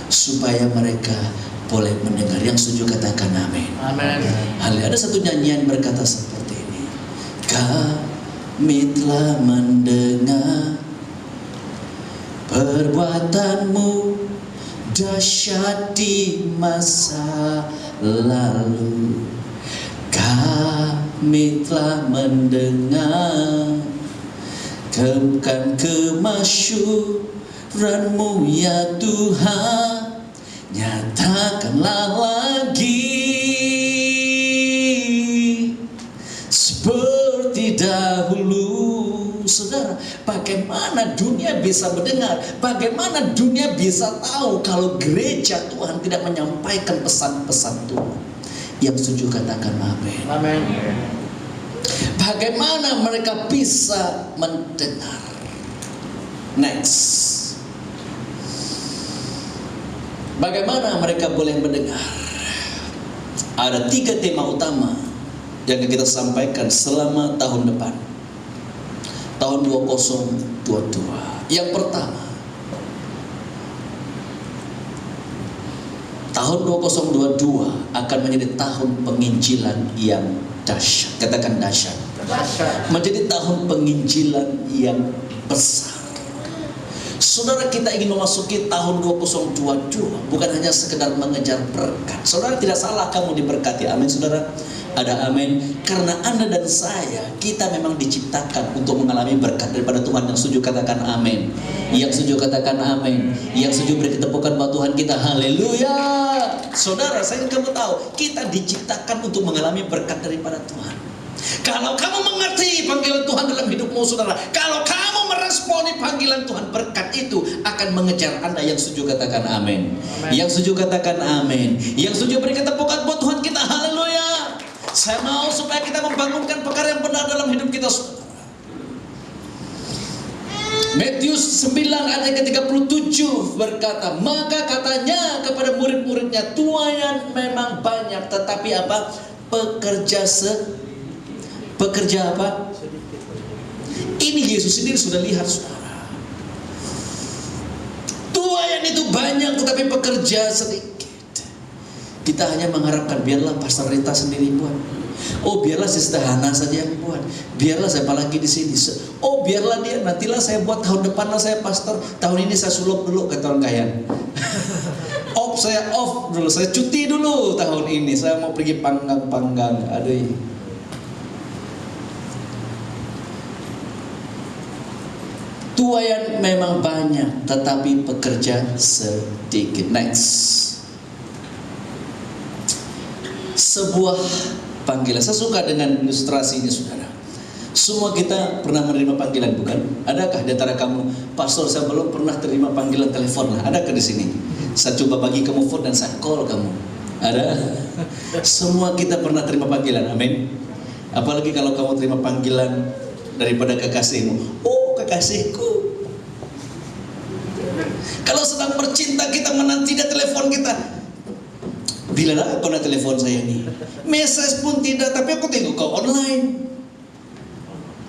supaya mereka boleh mendengar. Yang setuju katakan amin. Amin. Ada satu nyanyian berkata seperti ini. Kami telah mendengar perbuatanmu dahsyat di masa lalu. Kami telah mendengar kemasyhuranmu ya Tuhan, nyatakanlah lagi seperti dahulu. Saudara, bagaimana dunia bisa mendengar? Bagaimana dunia bisa tahu kalau gereja Tuhan tidak menyampaikan pesan-pesan Tuhan? Yang setuju katakan amin. Amin. Bagaimana mereka bisa mendengar? Next. Bagaimana mereka boleh mendengar? Ada 3 tema utama yang kita sampaikan selama tahun depan, tahun 2022. Yang pertama, tahun 2022 akan menjadi tahun penginjilan yang dahsyat. Katakan dahsyat. Menjadi tahun penginjilan yang besar. Saudara, kita ingin memasuki tahun 2022 bukan hanya sekedar mengejar berkat. Saudara, tidak salah kamu diberkati. Amin, saudara. Ada amin. Karena Anda dan saya, kita memang diciptakan untuk mengalami berkat daripada Tuhan. Yang setuju katakan amin. Yang setuju katakan amin. Yang setuju beri tepukan buat Tuhan kita. Haleluya. Saudara, saya ingin kamu tahu, kita diciptakan untuk mengalami berkat daripada Tuhan. Kalau kamu mengerti panggilan Tuhan dalam hidupmu, saudara, kalau kamu meresponi panggilan Tuhan, berkat itu akan mengejar Anda. Yang setuju katakan amin. Yang setuju katakan amin. Yang setuju beri tepukan buat Tuhan kita. Haleluya. Saya mau supaya kita membangunkan perkara yang benar dalam hidup kita, saudara. Matius 9 ayat ke-37 berkata, maka katanya kepada murid-muridnya, tuayan memang banyak, tetapi apa? Pekerja apa? Ini Yesus sendiri sudah lihat, saudara. Tuayan itu banyak, tetapi pekerja sedikit. Kita hanya mengharapkan biarlah Pastor Rita sendiri buat. Oh, biarlah Sister Hana saja yang buat. Biarlah saya apalagi di sini. Oh, biarlah dia, nantilah saya buat, tahun depan lah saya pastor. Tahun ini saya sulap dulu, kata orang kaya. saya off dulu, saya cuti dulu tahun ini, saya mau pergi panggang-panggang. Aduh. Tuayan memang banyak, tetapi pekerja sedikit. Next. Sebuah panggilan. Saya suka dengan ilustrasi ini, saudara. Semua kita pernah menerima panggilan, bukan? Adakah di antara kamu, pastor saya belum pernah terima panggilan telepon? Adakah di sini? Saya coba bagi kamu phone dan saya call kamu. Ada? Semua kita pernah terima panggilan, amin. Apalagi kalau kamu terima panggilan daripada kekasihmu. Oh, kekasihku. Kalau sedang bercinta kita menanti dia telepon kita. Bila lah kau nak telepon saya ni? Message pun tidak, tapi aku tengok kau online.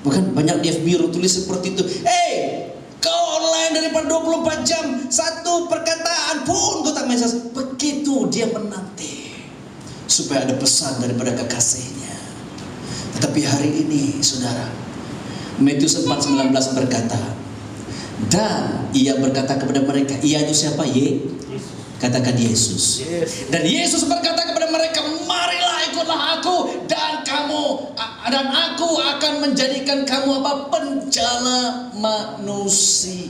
Bukan banyak di FB tulis seperti itu. Kau online daripada 24 jam, satu perkataan pun kau tak message. Begitu dia menanti supaya ada pesan daripada kekasihnya. Tetapi hari ini, saudara, Matius 4:19 berkata, dan ia berkata kepada mereka, ia itu siapa? Katakan Yesus. Dan Yesus berkata kepada mereka, marilah ikutlah aku dan aku akan menjadikan kamu apa? Penjala manusia.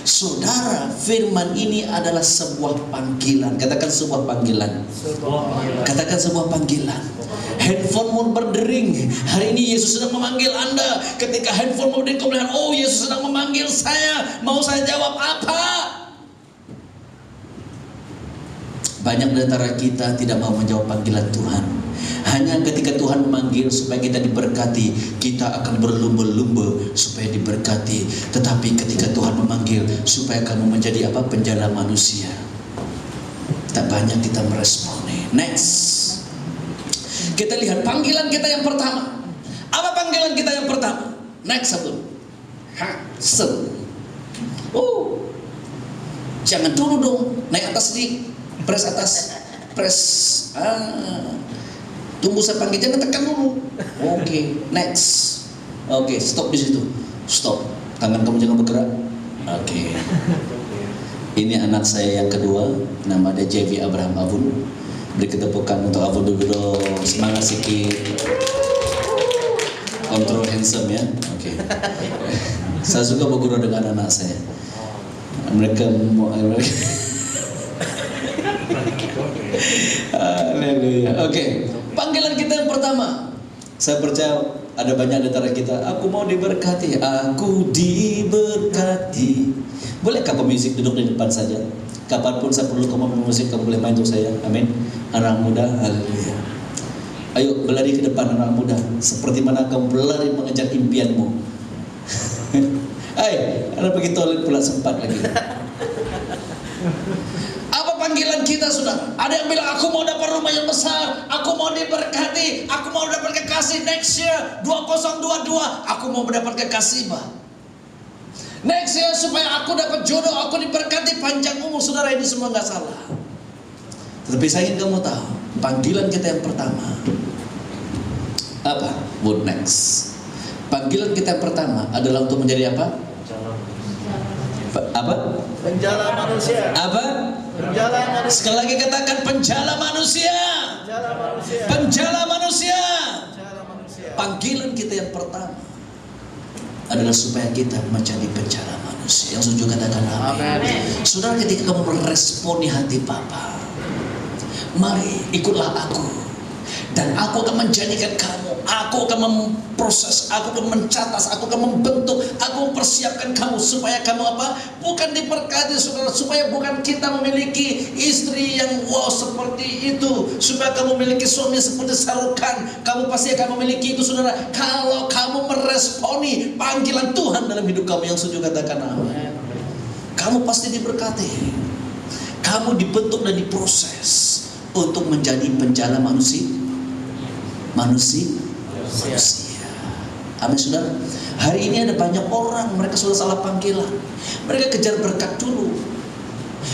Saudara, firman ini adalah sebuah panggilan. Katakan sebuah panggilan. Katakan sebuah panggilan. Handphonemu berdering. Hari ini Yesus sedang memanggil Anda. Ketika handphone berdering, kau melihat, oh Yesus sedang memanggil saya. Mau saya jawab apa? Banyak di antara kita tidak mau menjawab panggilan Tuhan. Hanya ketika Tuhan memanggil supaya kita diberkati, kita akan berlumba-lumba supaya diberkati. Tetapi ketika Tuhan memanggil supaya kamu menjadi apa? Penjala manusia, tak banyak kita meresponi. Next. Kita lihat panggilan kita yang pertama. Apa panggilan kita yang pertama? Next satu. Jangan dulu dong, naik atas sedikit. Press atas, press. Tunggu saya panggil, jangan tekan dulu. Oke, next. Oke, stop di situ. Stop. Tangan kamu jangan bergerak. Oke. Ini anak saya yang kedua, nama dia JV Abraham Abun. Beri ketepukan untuk Abun dulu. Semangat sikit. Kontrol handsome ya. Oke. Saya suka bergurau dengan anak saya. Mereka Haleluya. Oke, panggilan kita yang pertama. Saya percaya ada banyak di antara kita. Aku mau diberkati. Aku diberkati. Bolehkah pemusik duduk di depan saja? Kapanpun saya perlu kamu pemusik, kamu boleh main untuk saya. Amin. Anak muda, haleluya. Ayo berlari ke depan anak muda. Seperti mana kamu berlari mengejar impianmu. Hai, ada pergi toilet pula sempat lagi. Apa panggilan kita, saudara? Ada yang bilang, aku mau dapat rumah yang besar, aku mau diberkati, aku mau dapat kekasih next year 2022, aku mau mendapat kekasih next year supaya aku dapat jodoh, aku diberkati panjang umur. Saudara, ini semua nggak salah. Tetapi saya ingin kamu tahu, panggilan kita yang pertama apa? What next? Panggilan kita yang pertama adalah untuk menjadi apa? Apa? Penjala manusia. Apa? Penjala manusia. Sekali lagi katakan penjala manusia. Penjala manusia. Penjala manusia. Penjala manusia. Panggilan kita yang pertama adalah supaya kita menjadi penjala manusia. Yang setuju katakan amin. Saudara, ketika kamu meresponi hati Bapa, mari ikutlah aku. Dan aku akan menjadikan kamu, aku akan memproses, aku akan mencatat, aku akan membentuk, aku mempersiapkan kamu supaya kamu apa? Bukan diberkati, saudara, supaya bukan kita memiliki istri yang wow seperti itu, supaya kamu memiliki suami seperti Sarukan. Kamu pasti akan memiliki itu, saudara, kalau kamu meresponi panggilan Tuhan dalam hidup kamu. Yang setuju katakan amin. Kamu pasti diberkati. Kamu dibentuk dan diproses untuk menjadi penjala manusia. Amin, saudara. Hari ini ada banyak orang, mereka sudah salah panggilan. Mereka kejar berkat dulu,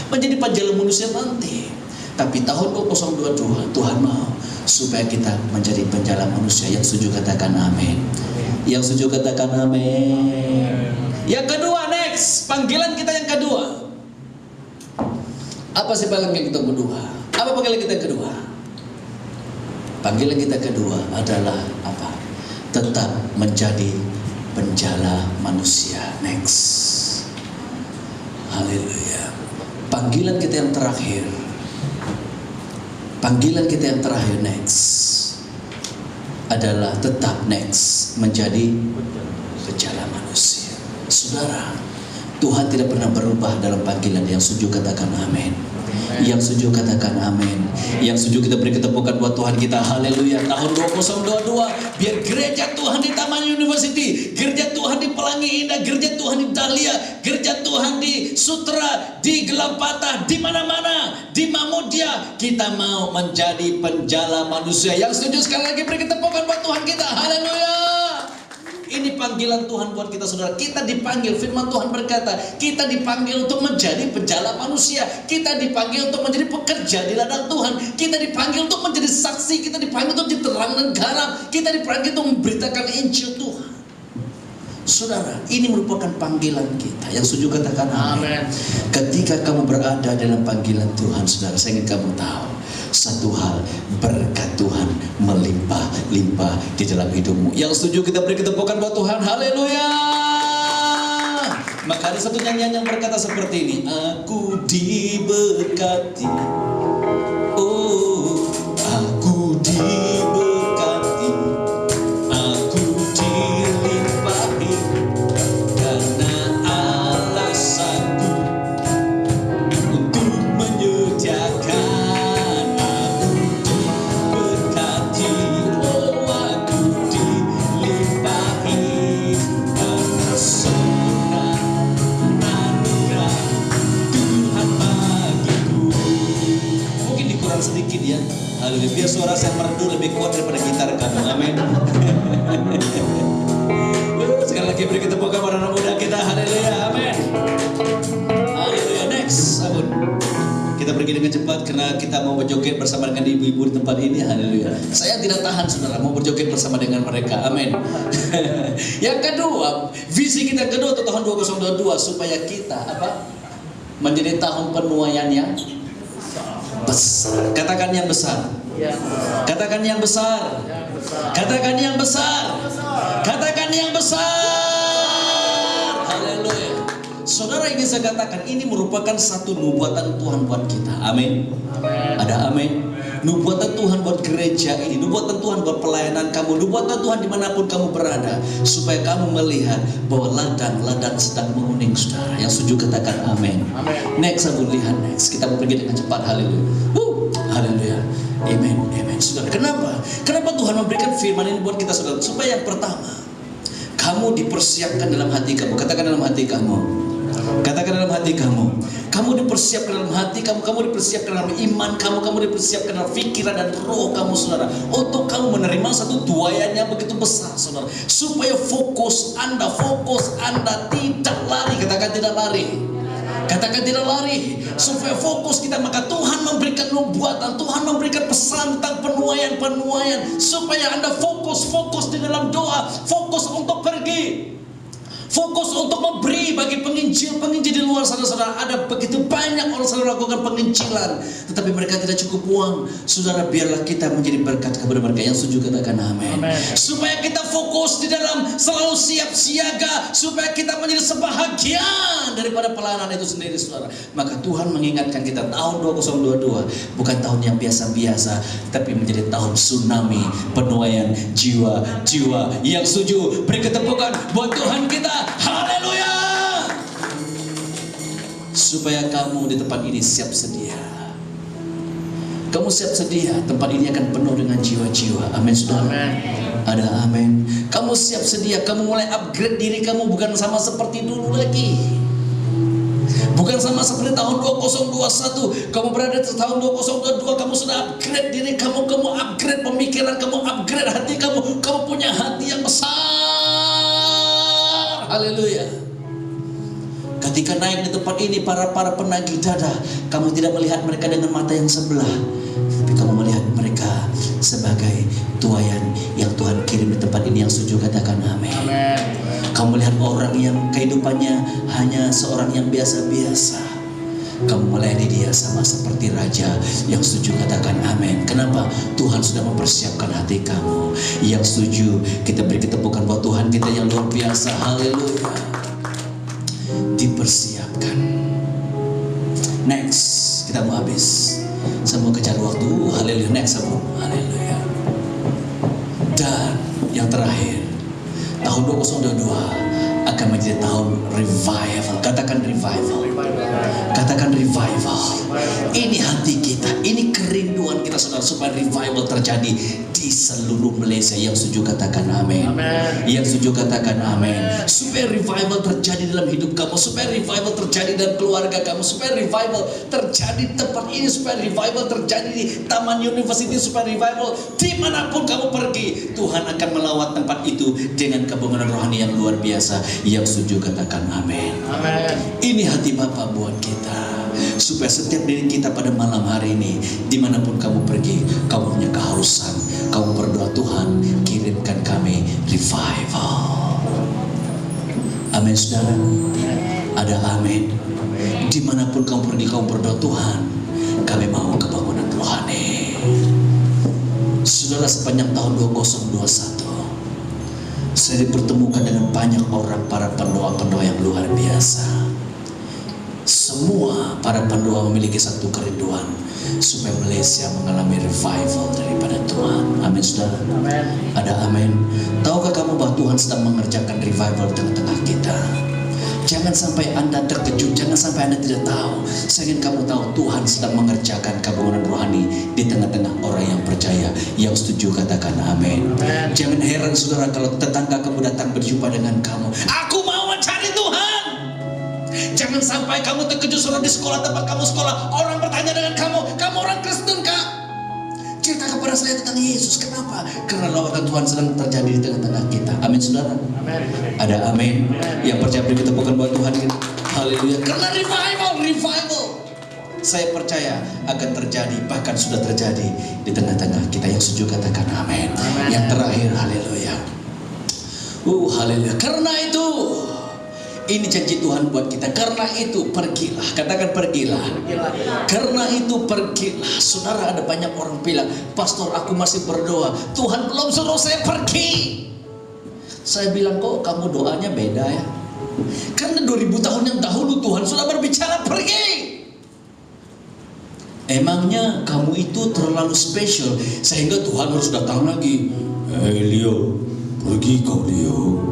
menjadi penjala manusia nanti. Tapi tahun 2022 Tuhan mau supaya kita menjadi penjala manusia. Yang setuju katakan amin. Yang setuju katakan amin. Yang kedua, next, panggilan kita yang kedua Apa sih panggilan kita kedua? Apa panggilan kita kedua? Panggilan kita kedua adalah apa? Tetap menjadi penjala manusia. Next. Haleluya. Panggilan kita yang terakhir. Panggilan kita yang terakhir next adalah tetap next menjadi penjala manusia. Saudara, Tuhan tidak pernah berubah dalam panggilan. Yang setuju katakan amin. Yang setuju katakan amin. Yang setuju kita beri ketepukan buat Tuhan kita. Haleluya. Tahun 2022 biar gereja Tuhan di Taman University, gereja Tuhan di Pelangi Indah, gereja Tuhan di Dahlia, gereja Tuhan di Sutra, di Gelam Patah, di mana-mana, di Mamudia, kita mau menjadi penjala manusia. Yang setuju sekali lagi beri ketepukan buat Tuhan kita. Haleluya. Ini panggilan Tuhan buat kita, saudara. Kita dipanggil, firman Tuhan berkata, kita dipanggil untuk menjadi penjala manusia. Kita dipanggil untuk menjadi pekerja di ladang Tuhan. Kita dipanggil untuk menjadi saksi. Kita dipanggil untuk jadi terang dan garam. Kita dipanggil untuk memberitakan Injil Tuhan. Saudara, ini merupakan panggilan kita. Yang setuju katakan amin. Ketika kamu berada dalam panggilan Tuhan, saudara, saya ingin kamu tahu satu hal, berkat Tuhan melimpah-limpah di dalam hidupmu. Yang setuju kita beri ketepukan buat Tuhan. Haleluya. Maka ada satu nyanyian yang berkata seperti ini. Aku diberkati. Oh, aku diberkati. Aku dilimpahi karena alasanku untuk menyediakan. Sedikit ya, haleluya. Biar suara saya merdu lebih kuat daripada gitar kamu, amin. Sekali lagi beri ketepukan pada anak muda kita, haleluya, amin. Haleluya. Next, sabun. Kita pergi dengan cepat karena kita mau berjoget bersama dengan ibu-ibu di tempat ini, haleluya. Saya tidak tahan, saudara, mau berjoget bersama dengan mereka, amin. Yang kedua, visi kita kedua untuk tahun 2022 supaya kita apa? Menjadi tahun penuaian yang besar. Katakan yang besar. Katakan yang besar. Katakan yang besar. Katakan yang besar. Haleluya. Saudara, ingin saya katakan ini merupakan satu nubuatan Tuhan buat kita. Amin. Ada amin. Nubuatan Tuhan buat gereja ini, nubuatan Tuhan buat pelayanan kamu, nubuatan Tuhan dimanapun kamu berada, supaya kamu melihat bahwa ladang-ladang sedang menguning, saudara. Yang setuju katakan amin. Next, aku lihat next. Kita mau pergi dengan cepat, haleluya. Haleluya. Amen. Amen. Saudara, kenapa? Kenapa Tuhan memberikan firman ini buat kita, saudara? Supaya yang pertama, kamu dipersiapkan dalam hati kamu. Katakan dalam hati kamu. Katakan dalam hati kamu. Kamu dipersiapkan dalam hati kamu. Kamu dipersiapkan dalam iman kamu. Kamu dipersiapkan dalam pikiran dan roh kamu, saudara, untuk kamu menerima satu tuaian yang begitu besar, saudara. Supaya fokus Anda tidak lari. Katakan tidak lari. Katakan tidak lari. Supaya fokus kita, maka Tuhan memberikan nubuatan, Tuhan memberikan pesan tentang penuaian. Supaya Anda fokus di dalam doa, fokus untuk pergi, fokus untuk memberi bagi penginjil di luar sana, saudara. Ada begitu banyak orang selalu lakukan penginjilan, tetapi mereka tidak cukup uang. Saudara, biarlah kita menjadi berkat kepada mereka. Yang setuju katakan amin. Supaya kita fokus di dalam selalu siap siaga, supaya kita menjadi sebahagian daripada pelayanan itu sendiri, saudara. Maka Tuhan mengingatkan kita, tahun 2022 bukan tahun yang biasa-biasa, tapi menjadi tahun tsunami penuaian jiwa-jiwa. Yang setuju beri ketepukan buat Tuhan kita. Haleluya. Supaya kamu di tempat ini siap sedia. Kamu siap sedia, tempat ini akan penuh dengan jiwa-jiwa. Amin, saudara. Ada amin. Kamu siap sedia, kamu mulai upgrade diri kamu, bukan sama seperti dulu lagi. Bukan sama seperti tahun 2021. Kamu berada di tahun 2022, kamu sudah upgrade diri kamu, kamu upgrade pemikiran kamu, upgrade hati kamu. Kamu punya hati yang besar. Haleluya. Ketika naik di tempat ini, para penagih dada, kamu tidak melihat mereka dengan mata yang sebelah, tapi kamu melihat mereka sebagai tuaian yang Tuhan kirim di tempat ini. Yang setuju katakan amin. Kamu melihat orang yang kehidupannya hanya seorang yang biasa-biasa, kamu melayani dia sama seperti raja. Yang setuju katakan amin. Kenapa? Tuhan sudah mempersiapkan hati kamu. Yang setuju kita beri ketepukan buat Tuhan kita yang luar biasa. Haleluya. Dipersiapkan. Next, kita mau habis. Saya mau kejar waktu. Haleluya. Next, haleluya. Dan yang terakhir, tahun 2022 akan menjadi tahun revival. Katakan revival. Katakan revival. Ini hati kita, ini kerinduan kita saudara, supaya revival terjadi di seluruh Malaysia. Yang setuju katakan amin. Yang setuju katakan amin. Supaya revival terjadi dalam hidup kamu, supaya revival terjadi dalam keluarga kamu, supaya revival terjadi di tempat ini, supaya revival terjadi di Taman University, supaya revival dimanapun kamu pergi, Tuhan akan melawat tempat itu dengan kebangunan rohani yang luar biasa. Yang setuju katakan amin. Ini hati Bapa buat kita, supaya setiap diri kita pada malam hari ini, dimanapun kamu pergi, kamu punya kehausan, kamu berdoa, Tuhan kirimkan kami revival. Amin saudara. Ada amin. Dimanapun kamu pergi, kamu berdoa, Tuhan kami mau kebangunan rohani. Saudara, sepanjang tahun 2021 saya dipertemukan dengan banyak orang, para pendoa-pendoa yang luar biasa. Semua para pendoa memiliki satu kerinduan, supaya Malaysia mengalami revival daripada Tuhan. Amin saudara. Ada amin. Tahukah kamu bahwa Tuhan sedang mengerjakan revival di tengah-tengah kita? Jangan sampai Anda terkejut, jangan sampai Anda tidak tahu. Saya ingin kamu tahu, Tuhan sedang mengerjakan kebangunan rohani di tengah-tengah orang yang percaya. Yang setuju katakan amin. Jangan heran saudara kalau tetangga kamu datang berjumpa dengan kamu, aku mau mencari Tuhan. Jangan sampai kamu terkejut saudara, di sekolah tempat kamu sekolah, orang bertanya dengan kamu orang Kristen kah? Cerita kepada saya tentang Yesus. Kenapa? Karena lawatan Tuhan sedang terjadi di tengah-tengah kita. Amin saudara. Ada amin. Yang percaya beri ketepukan buat Tuhan kita. Haleluya. Karena revival saya percaya akan terjadi, bahkan sudah terjadi di tengah-tengah kita. Yang setuju katakan amin. Yang terakhir, haleluya. Haleluya. Karena itu, ini janji Tuhan buat kita. Karena itu pergilah. Katakan pergilah. Karena itu pergilah. Saudara, ada banyak orang bilang, pastor aku masih berdoa, Tuhan belum suruh saya pergi. Saya bilang, kok kamu doanya beda ya? Karena 2000 tahun yang dahulu Tuhan sudah berbicara pergi. Emangnya kamu itu terlalu spesial sehingga Tuhan harus datang lagi? Leo, pergi kau Leo.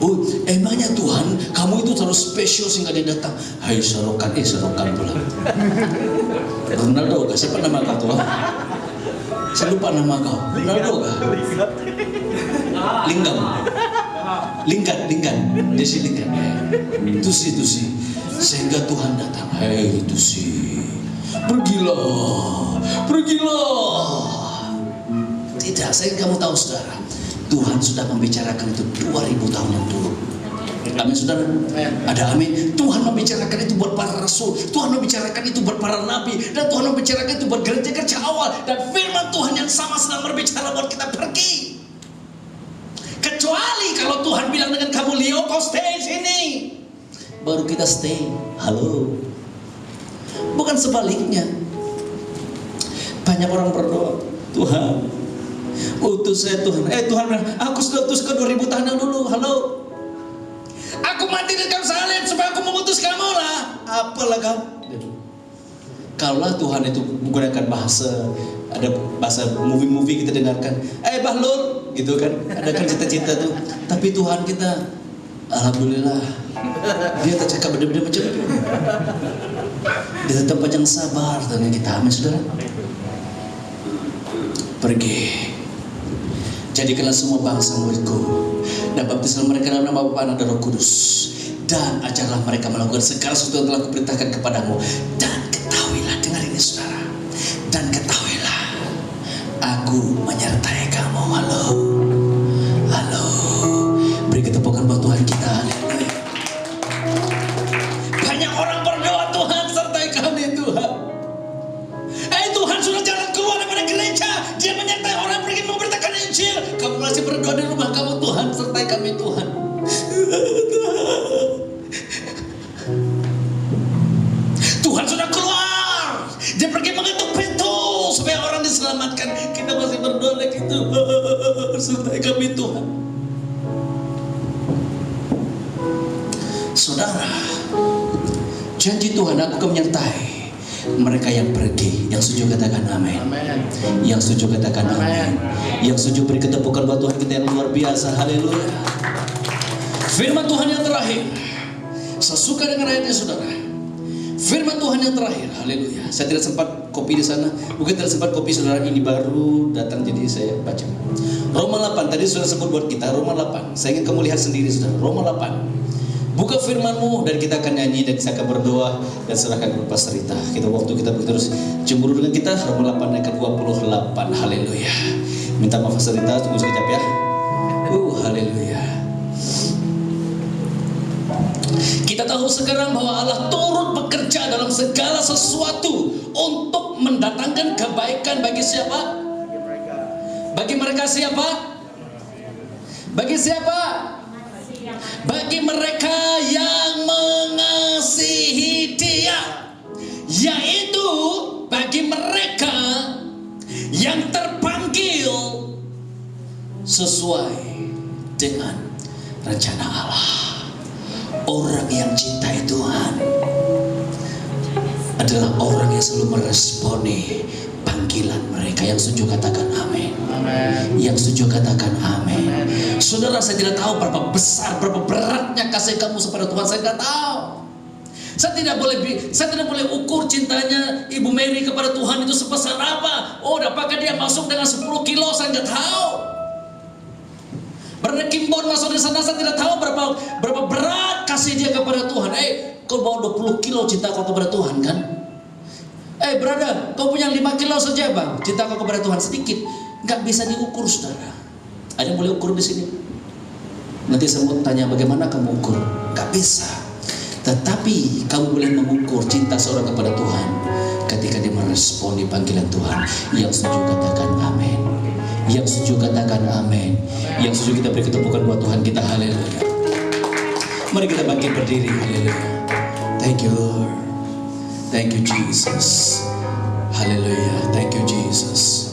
Oh, emangnya Tuhan, kamu itu terlalu spesial sehingga dia datang. Hai Serokan pula. Ronaldo kah? Siapa nama kau tuh? Saya lupa nama kau. Ronaldo kah? Linggan. Desi Linggan. Itu sih. Sehingga Tuhan datang. Hai itu sih. Pergilah. Tidak, saya kamu tahu saudara, Tuhan sudah membicarakan itu 2000 tahun yang dulu. Amin saudara. Ada amin. Tuhan membicarakan itu buat para rasul, Tuhan membicarakan itu buat para nabi, dan Tuhan membicarakan itu buat gereja-gereja awal. Dan firman Tuhan yang sama sedang berbicara buat kita pergi. Kecuali kalau Tuhan bilang dengan kamu, Leo kau stay sini, baru kita stay. Halo. Bukan sebaliknya. Banyak orang berdoa, Tuhan utus saya Tuhan. Tuhan bilang, aku sudah utus ke 2000 tahun yang dulu. Halo. Aku mati di kayu salib supaya aku mengutus kamu lah. Apalah kamu? Kalaulah Tuhan itu menggunakan bahasa, ada bahasa movie kita dengarkan, Bahlul, gitu kan? Ada kan cita-cita tuh. Tapi Tuhan kita, alhamdulillah, dia tak cakap benda-benda macam itu. Dia tetap panjang sabar dengan kita. Amin saudara. Pergi. Jadikanlah semua bangsa muridku, dan baptislah mereka dalam nama Bapa, Anak, dan Roh Kudus, dan ajarlah mereka melakukan segala sesuatu yang telah kuperintahkan kepadamu. Dan ketahuilah, dengar ini saudara, dan ketahuilah, aku menyertai kamu. Halo. Beri ketepukan buat Tuhan kita. Banyak orang berdoa, Tuhan sertai kami Tuhan. Tuhan sudah jalan keluar daripada gereja, dia menyertai orang pergi memberitakan Injil. Kamu masih berdoa di rumah kamu, Tuhan sertai kami Tuhan. sertai kami Tuhan. Saudara, janji Tuhan, aku akan menyertai mereka yang pergi. Yang setuju katakan amin. Yang setuju katakan amin. Yang setuju beri ketepukan buat Tuhan kita yang luar biasa. Haleluya. Firman Tuhan yang terakhir, saya suka dengan ayatnya saudara. Firman Tuhan yang terakhir, haleluya. Saya tidak sempat copy di sana. Mungkin tidak sempat copy saudara, ini baru datang jadi saya baca. Roma 8, tadi sudah sebut buat kita. Roma 8, saya ingin kamu lihat sendiri saudara. Roma 8. Buka firman-Mu dan kita akan nyanyi dan kita akan berdoa dan serahkan kepada Pastor Rita. Kita waktu kita terus cemburu dengan kita. Roma 8 ayat ke-28. Haleluya. Minta maaf Pastor Rita, tunggu sekejap ya. Haleluya. Kita tahu sekarang bahwa Allah turut bekerja dalam segala sesuatu untuk mendatangkan kebaikan bagi siapa? Bagi mereka siapa? Bagi siapa? Bagi mereka yang mengasihi Dia, yaitu bagi mereka yang terpanggil sesuai dengan rencana Allah. Orang yang cintai Tuhan adalah orang yang selalu meresponi panggilan mereka. Yang setuju katakan amin. Yang setuju katakan amin. Saudara, saya tidak tahu berapa besar, berapa beratnya kasih kamu kepada Tuhan. Saya tidak tahu. Saya tidak boleh ukur cintanya Ibu Mary kepada Tuhan itu sebesar apa. Oh, dapatkah dia masuk dengan 10 kilo? Saya tidak tahu. Brother Kimbon masuk di sana, saya tidak tahu berapa berat kasih dia kepada Tuhan. Kau bawa 20 kilo cinta kau kepada Tuhan kan? Brother, kau punya 5 kilo saja bang, cinta kau kepada Tuhan sedikit. Nggak bisa diukur saudara. Ada yang boleh ukur di sini? Nanti saya mau tanya bagaimana kamu ukur? Nggak bisa. Tetapi kamu boleh mengukur cinta seorang kepada Tuhan ketika dia meresponi panggilan Tuhan. Yang setuju katakan amin. Yang setuju katakan amin. Yang setuju kita beri ketepukan buat Tuhan kita. Haleluya. Mari kita bangkit berdiri. Haleluya. Thank you Lord. Thank you Jesus. Haleluya. Thank you Jesus.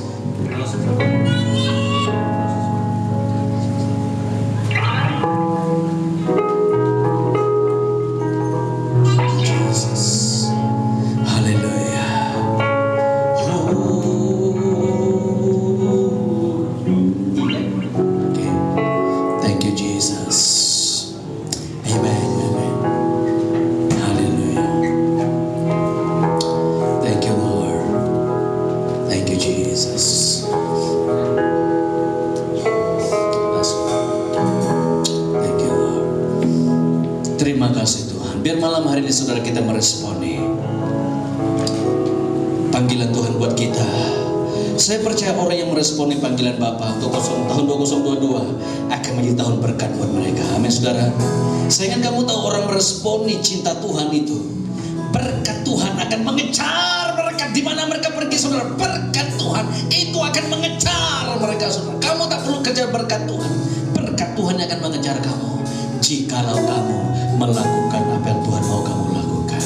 Terima kasih Tuhan. Biar malam hari ini saudara kita meresponi panggilan Tuhan buat kita. Saya percaya orang yang meresponi panggilan Bapa untuk tahun 2022 akan menjadi tahun berkat buat mereka. Amin saudara. Saya ingin kamu tahu orang meresponi cinta Tuhan itu, berkat Tuhan akan mengejar mereka di mana mereka pergi saudara. Berkat Tuhan itu akan mengejar mereka saudara. Kamu tak perlu kejar berkat Tuhan. Berkat Tuhan yang akan mengejar kamu jikalau kamu melakukan apa yang Tuhan mau kamu lakukan.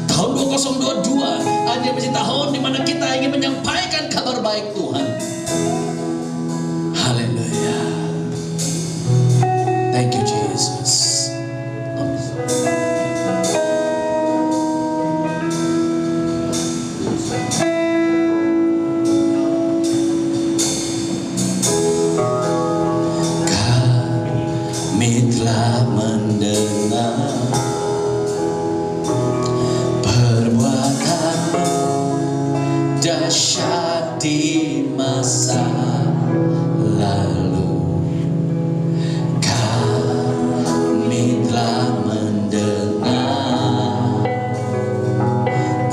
Tahun 2022 hanya menjadi tahun di mana kita ingin menyampaikan kabar baik Tuhan. Haleluya. Thank you Jesus. Kami telah mendengar perbuatanmu dahsyat di masa lalu. Kami telah mendengar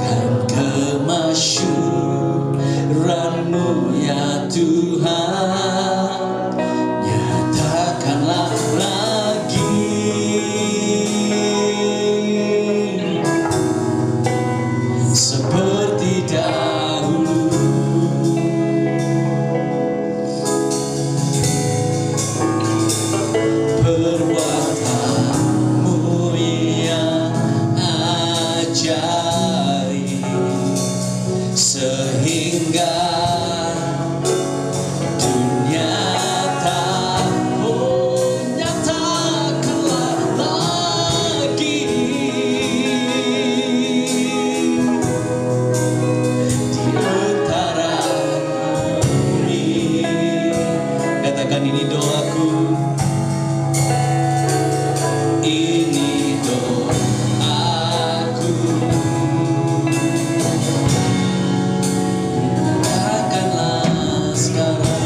kan kemasyuranmu ya Tuhan. Nyatakanlah lagi seperti dahulu. Perbuatanmu yang ajaib sehingga dunia Katakan ini doaku. Ini doaku. Katakanlah sekarang.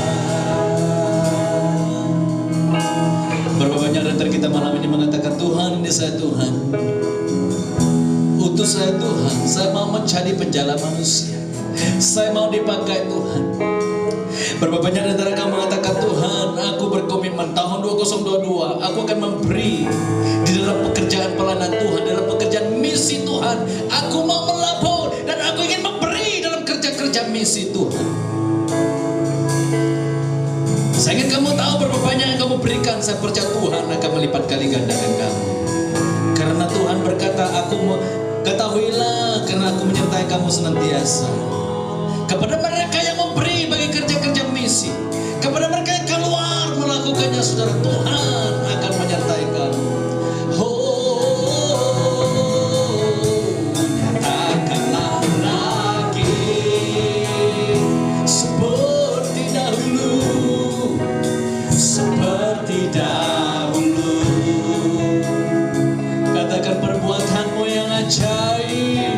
Berapa banyak antara kita malam ini mengatakan, Tuhan, ini saya Tuhan. Utus saya Tuhan. Saya mau mencari penjala manusia. Saya mau dipakai Tuhan. Berapa banyak antara kamu mengatakan, Tuhan, aku berkomitmen tahun 2022 aku akan memberi di dalam pekerjaan pelayanan Tuhan, dalam pekerjaan misi Tuhan. Aku mau melapor dan aku ingin memberi dalam kerja-kerja misi Tuhan. Saya ingin kamu tahu berapa banyak yang kamu berikan. Saya percaya Tuhan akan melipat kali gandakan kamu. Karena Tuhan berkata, ketahuilah karena aku menyertai kamu senantiasa. Kepada mereka yang memberi bagi kerja-kerja misi, kepada mereka yang keluar melakukannya, saudara, Tuhan akan menyertai kamu. Nyatakanlah lagi seperti dahulu, seperti dahulu. Katakan perbuatanmu yang ajaib,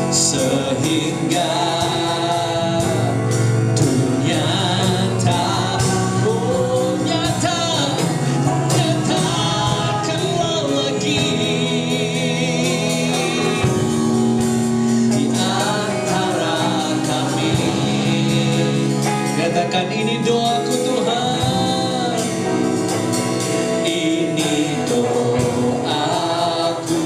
sehingga dunia tak nyatakanlah lagi di antara kami. Katakan ini doaku Tuhan, ini doaku.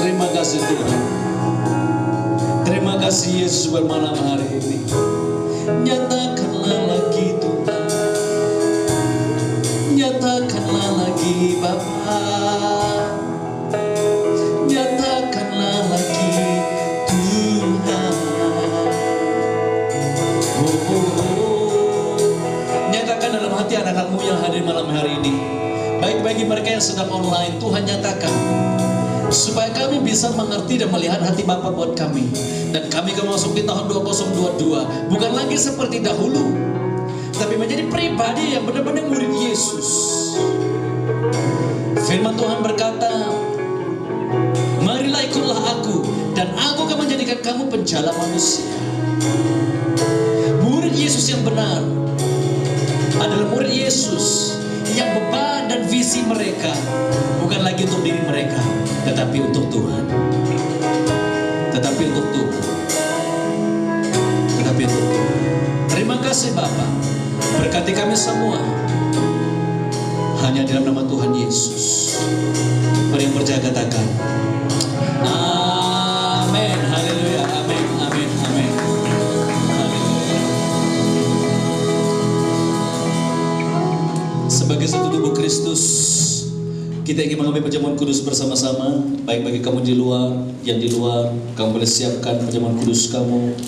Terima kasih Tuhan. Terima kasih Yesus buat malam hari ini. Nyatakanlah lagi Tuhan. Nyatakanlah lagi Bapa. Nyatakanlah lagi Tuhan. Nyatakan dalam hati anak-anakmu yang hadir malam hari ini. Baik bagi mereka yang sedang online, Tuhan nyatakan supaya kami bisa mengerti dan melihat hati Bapa buat kami, dan kami akan masuk di tahun 2022 bukan lagi seperti dahulu, tapi menjadi pribadi yang benar-benar murid Yesus. Firman Tuhan berkata, marilah ikutlah aku dan aku akan menjadikan kamu penjala manusia. Murid Yesus yang benar adalah murid Yesus yang beban dan visi mereka bukan lagi untuk diri mereka, tetapi untuk Tuhan. Tetapi untuk Tuhan. Tetapi untuk Tuhan. Terima kasih Bapa. Berkati kami semua. Hanya dalam nama Tuhan Yesus. Mari yang percaya katakan, amin. Haleluya. Amin. Amin. Amin. Sebagai satu tubuh Kristus, kita ingin mengambil perjamuan kudus bersama-sama. Baik bagi kamu di luar, yang di luar, kamu boleh siapkan perjamuan kudus kamu.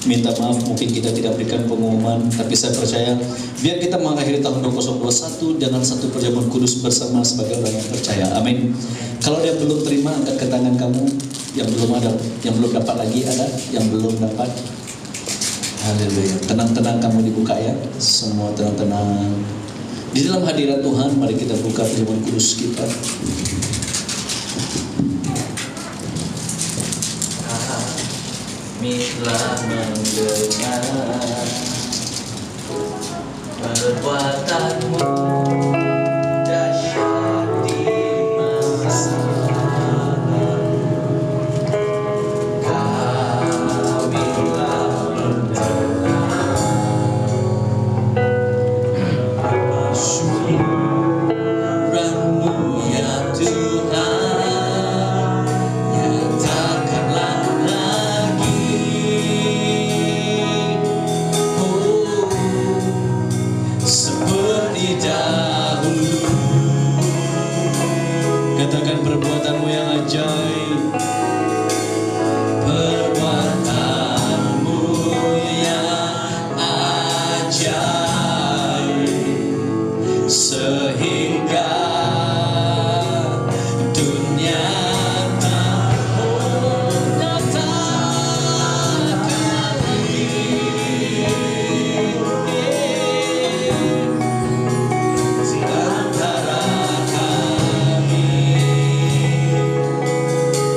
Minta maaf mungkin kita tidak berikan pengumuman, tapi saya percaya biar kita mengakhiri tahun 2021 dengan satu perjamuan kudus bersama sebagai orang yang percaya. Amin. Kalau yang belum terima, angkat ke tangan kamu. Yang belum ada, yang belum dapat lagi ada, yang belum dapat. Haleluya. Tenang-tenang kamu dibuka ya. Semua tenang-tenang. Di dalam hadirat Tuhan, mari kita buka perjamuan kudus kita. Kami telah mendengar perbuatanmu dahsyat di masa lalu. Kami telah mendengar syukuranmu ya Tuhan. Nyatakanlah lagi ajaib sehingga dunia tak pernah terkali. Antara kami,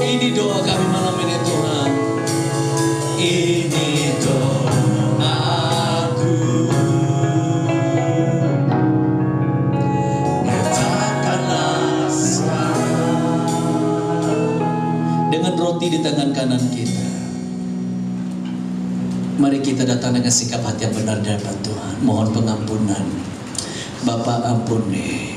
ini doa kami malam ini Tuhan. Ini doaku, nyatakanlah sekarang. Dengan roti di tangan kanan kita, mari kita datang dengan sikap hati yang benar di hadapan Tuhan. Mohon pengampunan. Bapa, ampuni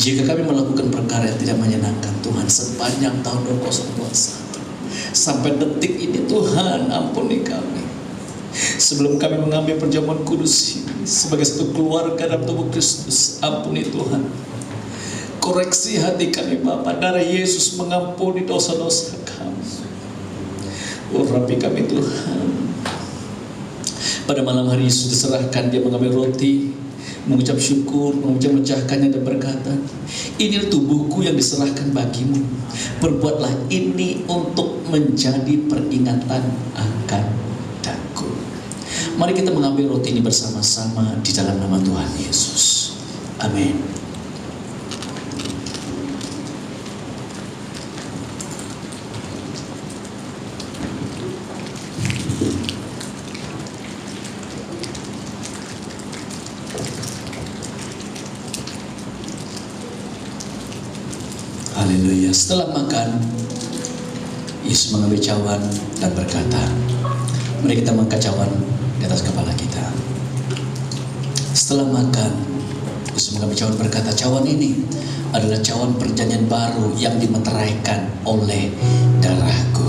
jika kami melakukan perkara yang tidak menyenangkan Tuhan sepanjang tahun 2021. Sampai detik ini Tuhan, ampuni kami. Sebelum kami mengambil perjamuan kudus ini sebagai satu keluarga dalam tubuh Kristus, ampuni Tuhan. Koreksi hati kami Bapa, darah Yesus mengampuni dosa-dosa kami. Urapi kami Tuhan. Pada malam hari Yesus diserahkan, dia mengambil roti, mengucap syukur, memecahkannya dan berkata, inilah tubuhku yang diserahkan bagimu. Perbuatlah ini untuk menjadi peringatan akan aku. Mari kita mengambil roti ini bersama-sama di dalam nama Tuhan Yesus. Amin. Haleluya. Setelah makan, Yesus mengambil cawan dan berkata, mari kita mengangkat cawan di atas kepala kita. Setelah makan, Yesus mengambil cawan berkata, cawan ini adalah cawan perjanjian baru yang dimeteraikan oleh darahku.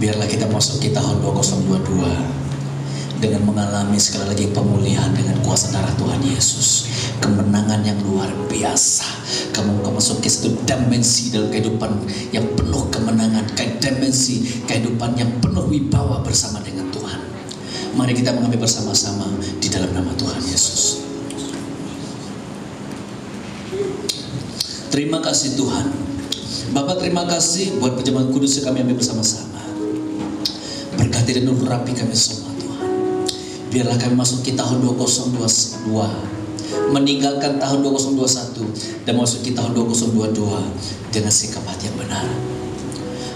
Biarlah kita masuk ke tahun 2022 dengan mengalami sekali lagi pemulihan dengan kuasa darah Tuhan Yesus. Kemenangan yang luar biasa. Kamu masuk ke satu dimensi dalam kehidupan yang penuh kemenangan, ke dimensi kehidupan yang penuh wibawa bersama dengan Tuhan. Mari kita mengambil bersama-sama di dalam nama Tuhan Yesus. Terima kasih Tuhan. Bapak, terima kasih buat perjamuan kudus yang kami ambil bersama-sama. Berkati dan urapi kami semua Tuhan. Biarlah kami masuk ke tahun 2022, meninggalkan tahun 2021 dan masuk ke tahun 2022 dengan sikap hati yang benar.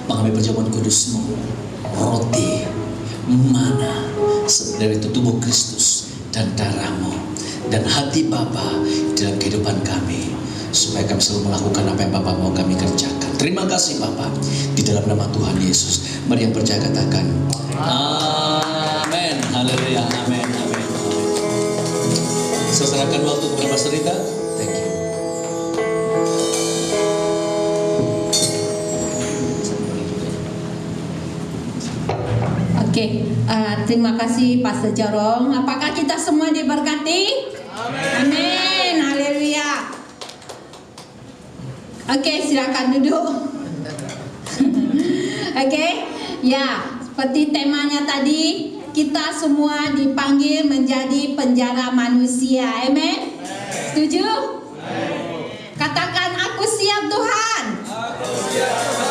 Mengambil perjamuan kudus-Mu, roti, mana dari itu tubuh Kristus dan darah-Mu dan hati Bapa dalam kehidupan kami, supaya kami selalu melakukan apa yang Bapa mau kami kerjakan. Terima kasih Bapa, di dalam nama Tuhan Yesus. Mari yang percaya katakan amin. Haleluya. Amin. Amin. Saya serahkan waktu kepada Pastor Rita. Thank you. Oke, terima kasih Pastor Jorong. Apakah kita semua diberkati? Amin. Haleluya. Oke, silakan duduk. Oke, ya, seperti temanya tadi, kita semua dipanggil menjadi penjara manusia. Amin. Setuju? Katakan, aku siap Tuhan. Aku siap.